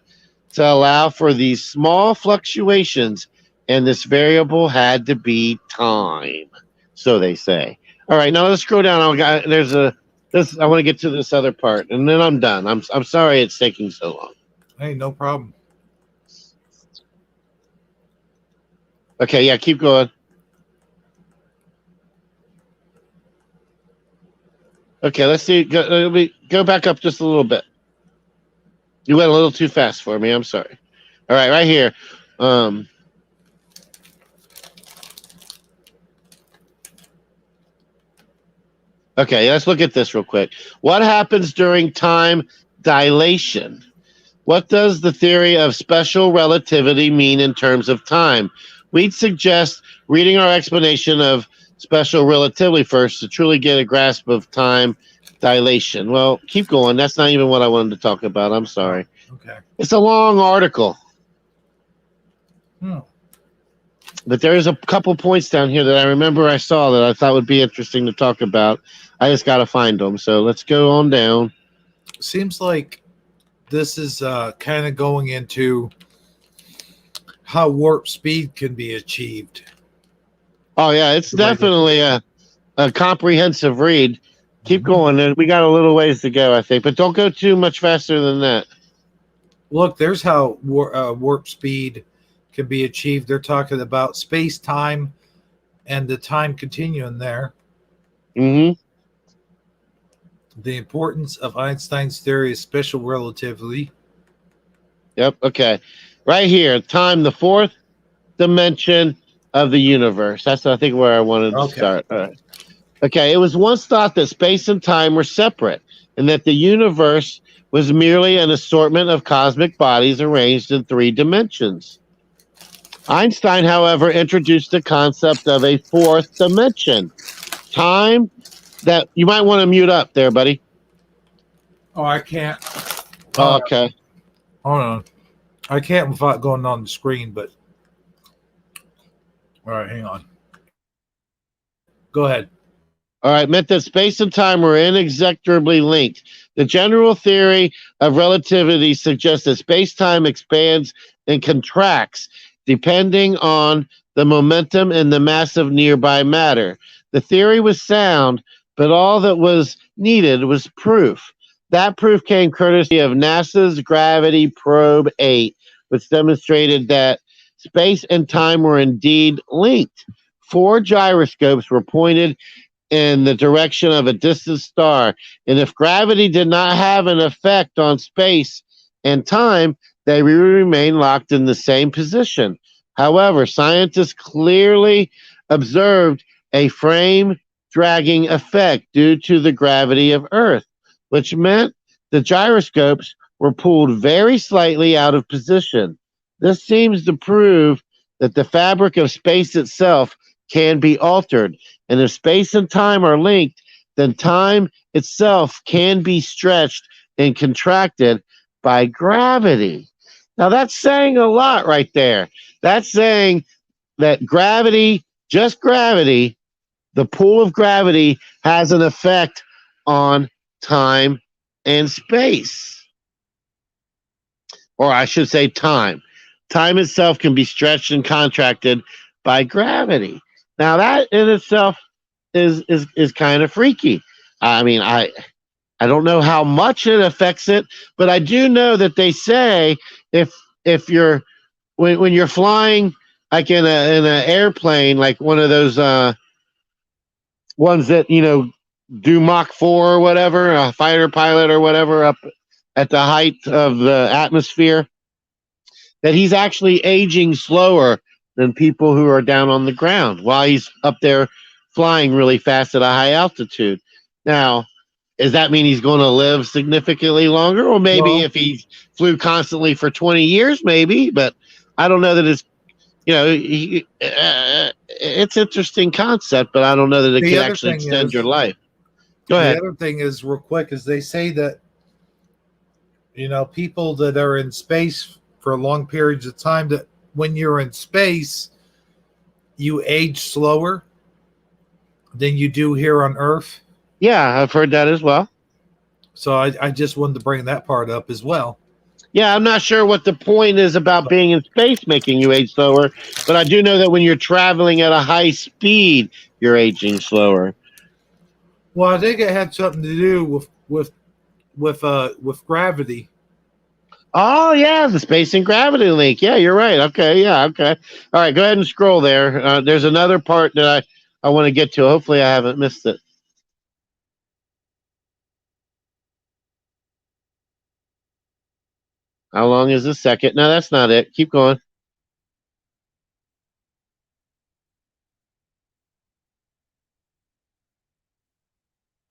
to allow for these small fluctuations, and this variable had to be time, so they say. All right, now let's scroll down. I want to get to this other part, and then I'm done. I'm sorry it's taking so long. Hey, no problem. Okay, yeah, keep going. Okay, let's see. Go back up just a little bit. You went a little too fast for me. I'm sorry. All right, right here. Okay, let's look at this real quick. What happens during time dilation? What does the theory of special relativity mean in terms of time? We'd suggest reading our explanation of special relativity first to truly get a grasp of time dilation. Well, keep going. That's not even what I wanted to talk about. I'm sorry. Okay. It's a long article. But there's a couple points down here that I remember I saw that I thought would be interesting to talk about. I just got to find them. So let's go on down. Seems like this is kind of going into how warp speed can be achieved. Oh, yeah, it's definitely a comprehensive read. Keep going. We got a little ways to go, I think. But don't go too much faster than that. Look, there's how warp speed can be achieved. They're talking about space-time and the time continuum there. Mm-hmm. The importance of Einstein's theory of special relativity. Yep, okay. Right here, time, the fourth dimension of the universe. That's, I think, where I wanted to start. All right. Okay, it was once thought that space and time were separate and that the universe was merely an assortment of cosmic bodies arranged in 3 dimensions. Einstein, however, introduced the concept of a 4th dimension. Time that you might want to mute up there, buddy. Oh, I can't. Oh, okay. Hold on. I can't without going on the screen, but all right, hang on. Go ahead. All right, meant that space and time were inextricably linked. The general theory of relativity suggests that space-time expands and contracts depending on the momentum and the mass of nearby matter. The theory was sound, but all that was needed was proof. That proof came courtesy of NASA's Gravity Probe 8, which demonstrated that space and time were indeed linked. 4 gyroscopes were pointed in the direction of a distant star, and if gravity did not have an effect on space and time, they would remain locked in the same position. However, scientists clearly observed a frame dragging effect due to the gravity of Earth, which meant the gyroscopes were pulled very slightly out of position. This seems to prove that the fabric of space itself can be altered, and if space and time are linked, then time itself can be stretched and contracted by gravity. Now, that's saying a lot right there. That's saying that gravity, just gravity, the pull of gravity has an effect on time and space. Or I should say time. Time itself can be stretched and contracted by gravity. Now, that in itself is kind of freaky. I mean, I don't know how much it affects it, but I do know that they say if you're when you're flying like in an airplane, like one of those ones that do Mach 4 or whatever, a fighter pilot or whatever, up at the height of the atmosphere, that he's actually aging slower than people who are down on the ground while he's up there flying really fast at a high altitude. Now, does that mean he's going to live significantly longer? Or maybe if he flew constantly for 20 years, maybe. But I don't know that it's, it's an interesting concept, but I don't know that it can actually extend your life. Go ahead. The other thing is, real quick, is they say that, people that are in space for long periods of time, that when you're in space, you age slower than you do here on Earth. Yeah, I've heard that as well. So I just wanted to bring that part up as well. Yeah, I'm not sure what the point is about being in space making you age slower, but I do know that when you're traveling at a high speed, you're aging slower. Well, I think it had something to do with gravity. Oh, yeah, the space and gravity link. Yeah, you're right. Okay, yeah, okay. All right, go ahead and scroll there. There's another part that I want to get to. Hopefully I haven't missed it. How long is this second? No, that's not it. Keep going.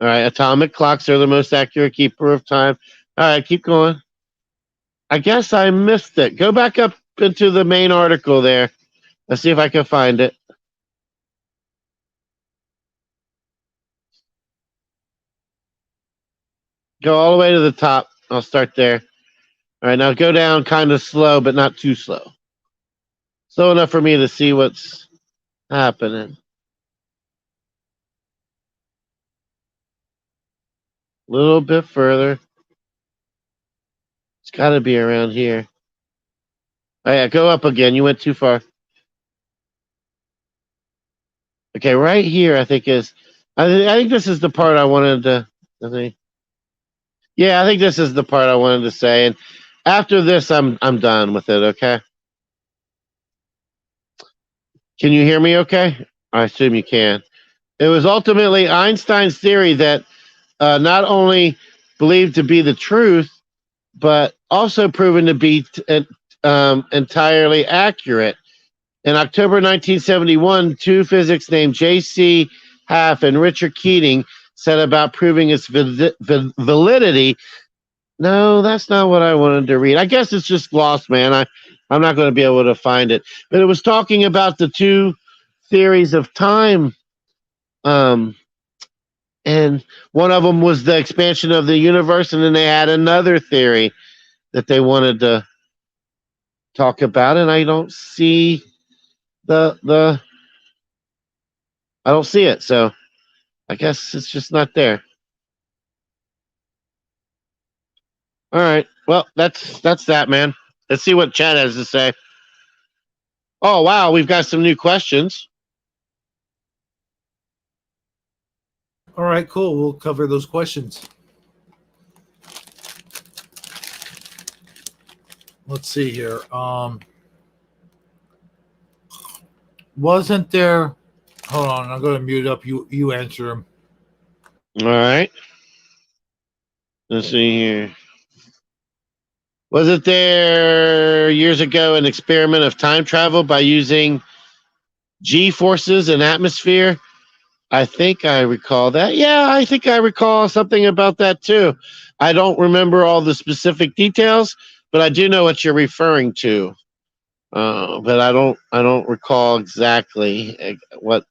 All right, atomic clocks are the most accurate keeper of time. All right, keep going. I guess I missed it. Go back up into the main article there. Let's see if I can find it. Go all the way to the top. I'll start there. All right, now go down kind of slow, but not too slow. Slow enough for me to see what's happening. A little bit further. It's got to be around here. Oh, yeah, go up again. You went too far. Okay, right here, I think is. I think this is the part I wanted to. I think this is the part I wanted to say, and after this, I'm done with it. Okay. Can you hear me? Okay. I assume you can. It was ultimately Einstein's theory that not only believed to be the truth, but also proven to be entirely accurate. In October 1971, two physics named J.C. Half and Richard Keating set about proving its validity. No, that's not what I wanted to read. I guess it's just lost, man. I'm not going to be able to find it. But it was talking about the two theories of time. And one of them was the expansion of the universe, and then they had another theory that they wanted to talk about, and I don't see I don't see it, so I guess it's just not there. All right, well, that's that, man. Let's see what Chad has to say. Oh, wow, we've got some new questions. All right, cool. We'll cover those questions. Let's see here. Wasn't there? Hold on, I'm going to mute up. You answer them. All right. Let's see here. Wasn't there years ago an experiment of time travel by using G forces and atmosphere? I think I recall that. Yeah, I think I recall something about that too. I don't remember all the specific details, but I do know what you're referring to. But I don't recall exactly what.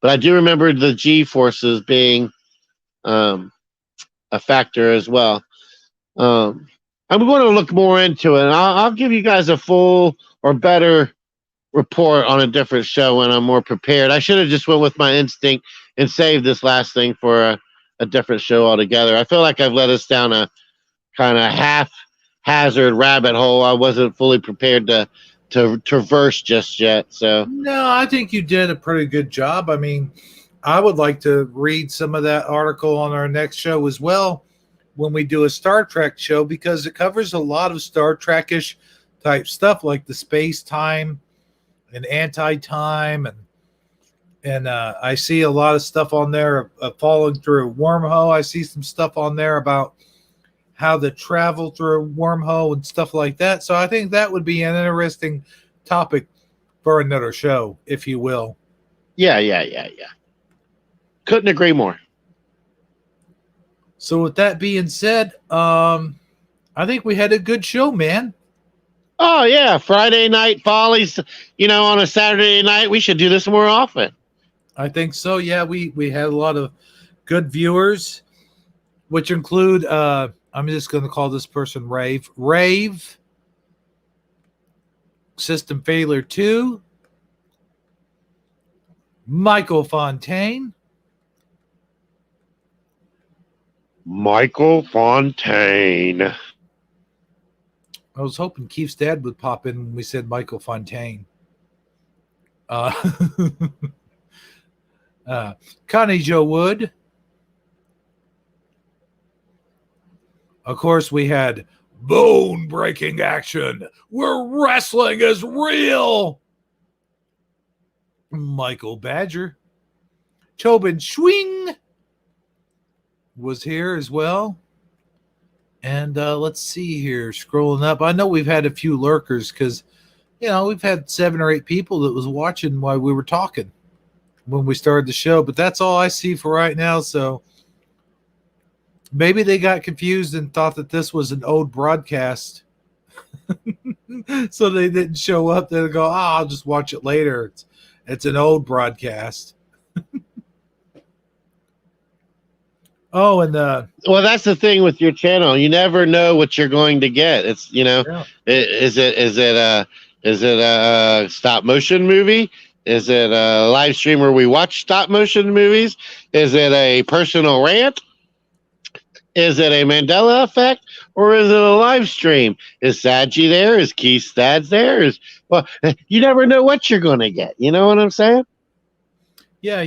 But I do remember the G forces being a factor as well. I'm going to look more into it. And I'll give you guys a full or better report on a different show when I'm more prepared. I should have just went with my instinct and saved this last thing for a different show altogether. I feel like I've led us down a kind of haphazard rabbit hole. I wasn't fully prepared to traverse just yet. So no, I think you did a pretty good job. I mean, I would like to read some of that article on our next show as well when we do a Star Trek show, because it covers a lot of Star Trek-ish type stuff like the space-time and anti-time, and I see a lot of stuff on there of falling through a wormhole. I see some stuff on there about how to travel through a wormhole and stuff like that. So I think that would be an interesting topic for another show, if you will. Yeah. Couldn't agree more. So with that being said, I think we had a good show, man. Oh yeah, Friday night Follies. On a Saturday night, we should do this more often. I think so. Yeah, we had a lot of good viewers, which include I'm just going to call this person Rave, System Failure 2, Michael Fontaine. Michael Fontaine. I was hoping Keith's dad would pop in when we said Michael Fontaine. Connie Jo Wood. Of course, we had bone-breaking action where wrestling is real. Michael Badger. Chobin Schwing was here as well. And let's see here, scrolling up. I know we've had a few lurkers because, we've had 7 or 8 people that was watching while we were talking when we started the show. But that's all I see for right now. So maybe they got confused and thought that this was an old broadcast. So they didn't show up. They'll go, I'll just watch it later. It's an old broadcast. Oh, and well, that's the thing with your channel. You never know what you're going to get. It's Yeah. Is it a stop motion movie? Is it a live stream where we watch stop motion movies? Is it a personal rant? Is it a Mandela effect, or is it a live stream? Is Sadji there? Is Keith Stads there? Well, you never know what you're going to get. You know what I'm saying? Yeah,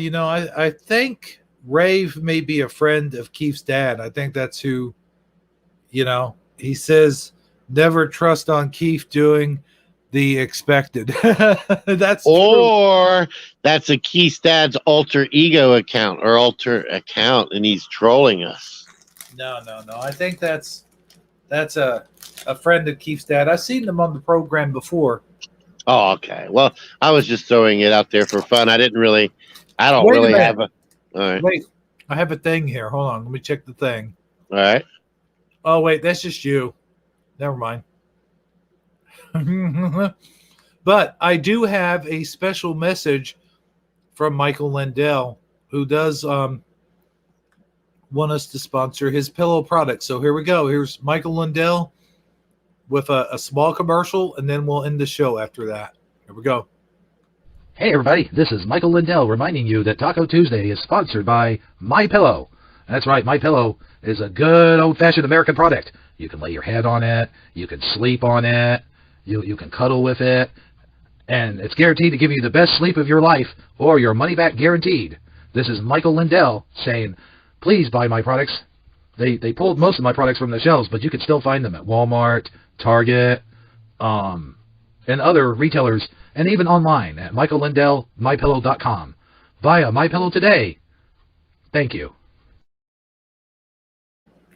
I think Rave may be a friend of Keith's dad. I think that's who, he says never trust on Keith doing the expected. That's or true. That's a Keith's dad's alter ego account or alter account, and he's trolling us. No. I think that's a friend of Keith's dad. I've seen them on the program before. Oh, okay. Well, I was just throwing it out there for fun. I don't really have a. All right. Wait, I have a thing here. Hold on. Let me check the thing. All right. Oh, wait, that's just you. Never mind. But I do have a special message from Michael Lindell, who does want us to sponsor his pillow product. So here we go. Here's Michael Lindell with a small commercial, and then we'll end the show after that. Here we go. Hey everybody, this is Michael Lindell reminding you that Taco Tuesday is sponsored by MyPillow. That's right, MyPillow is a good old-fashioned American product. You can lay your head on it, you can sleep on it, you can cuddle with it, and it's guaranteed to give you the best sleep of your life or your money back guaranteed. This is Michael Lindell saying, please buy my products. They pulled most of my products from the shelves, but you can still find them at Walmart, Target, and other retailers, and even online at michaellindell.mypillow.com. Buy a MyPillow today. Thank you.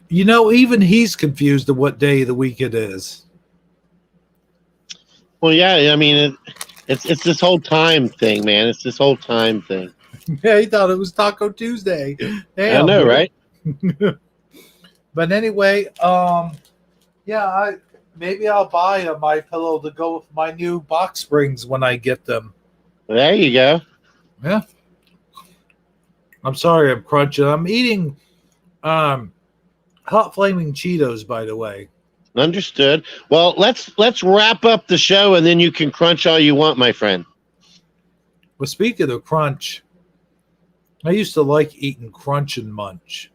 You know, even he's confused of what day of the week it is. Well, yeah, I mean, it's this whole time thing, man. It's this whole time thing. Yeah, he thought it was Taco Tuesday. Damn, I know, right? But anyway, yeah, maybe I'll buy a MyPillow to go with my new box springs when I get them. There you go. Yeah. I'm sorry, I'm crunching. I'm eating hot flaming Cheetos, by the way. Understood. Well, let's wrap up the show, and then you can crunch all you want, my friend. Well, speaking of crunch, I used to like eating Crunch and Munch.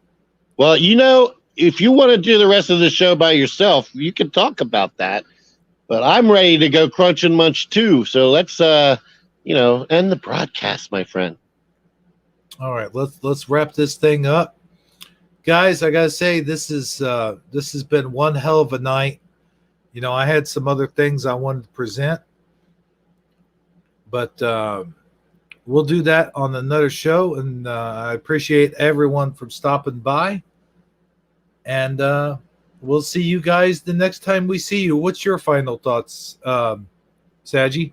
Well, you know, if you want to do the rest of the show by yourself, you can talk about that. But I'm ready to go Crunch and Munch too. So let's end the broadcast, my friend. All right, let's wrap this thing up. Guys, I gotta say this has been one hell of a night. You know, I had some other things I wanted to present, but we'll do that on another show. And I appreciate everyone from stopping by. And we'll see you guys the next time we see you. What's your final thoughts, Saji?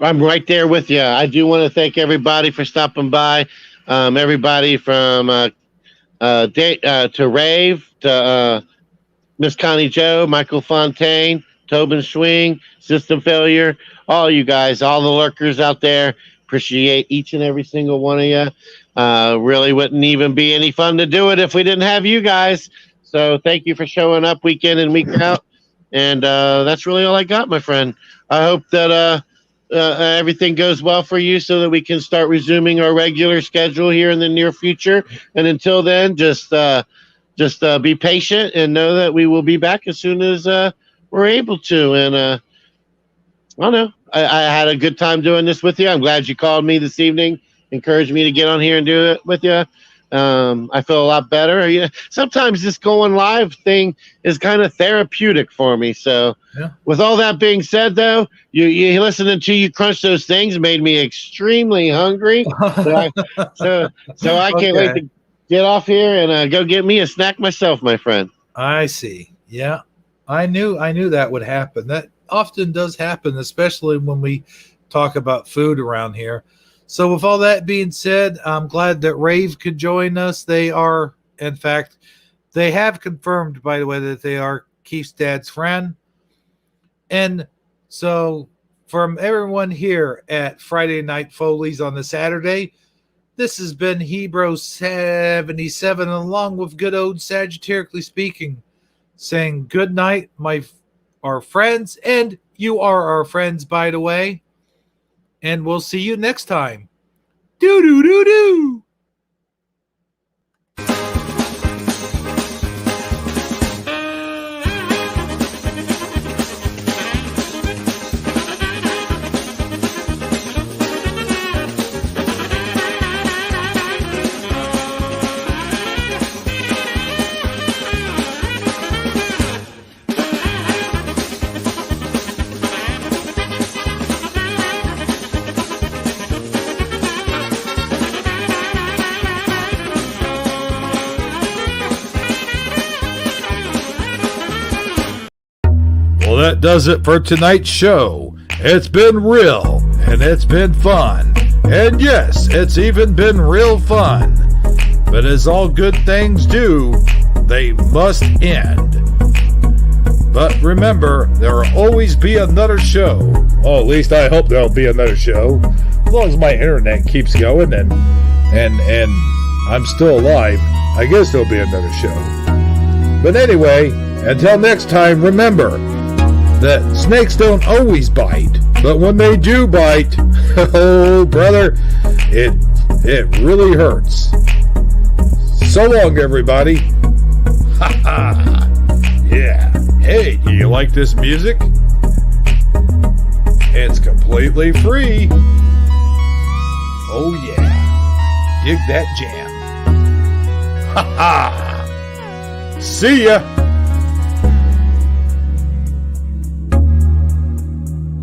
I'm right there with you. I do want to thank everybody for stopping by. Everybody from to Rave, to Miss Connie Joe, Michael Fontaine, Tobin Swing, System Failure, all you guys, all the lurkers out there. Appreciate each and every single one of you. Really wouldn't even be any fun to do it if we didn't have you guys. So thank you for showing up week in and week out. And that's really all I got, my friend. I hope that everything goes well for you so that we can start resuming our regular schedule here in the near future. And until then, just be patient and know that we will be back as soon as we're able to. And I don't know. I had a good time doing this with you. I'm glad you called me this evening, encouraged me to get on here and do it with you. I feel a lot better. Yeah, sometimes this going live thing is kind of therapeutic for me. So yeah. With all that being said, though, you listening to you crunch those things made me extremely hungry. So I can't wait to get off here and go get me a snack myself, my friend. I see. Yeah, I knew that would happen. That often does happen, especially when we talk about food around here. So with all that being said, I'm glad that Rave could join us. They are, in fact, they have confirmed, by the way, that they are Keith's dad's friend. And so from everyone here at Friday Night Follies on the Saturday, this has been Hebrew 77, along with good old Sagittarically Speaking, saying good night, our friends, and you are our friends, by the way. And we'll see you next time. Do-do-do-do. Well, that does it for tonight's show. It's been real, and it's been fun. And yes, it's even been real fun. But as all good things do, they must end. But remember, there will always be another show. Oh, at least I hope there'll be another show. As long as my internet keeps going and I'm still alive, I guess there'll be another show. But anyway, until next time, remember that snakes don't always bite, but when they do bite, oh brother, it really hurts. So long, everybody. Ha ha. Yeah. Hey, do you like this music? It's completely free. Oh yeah. Dig that jam. See ya.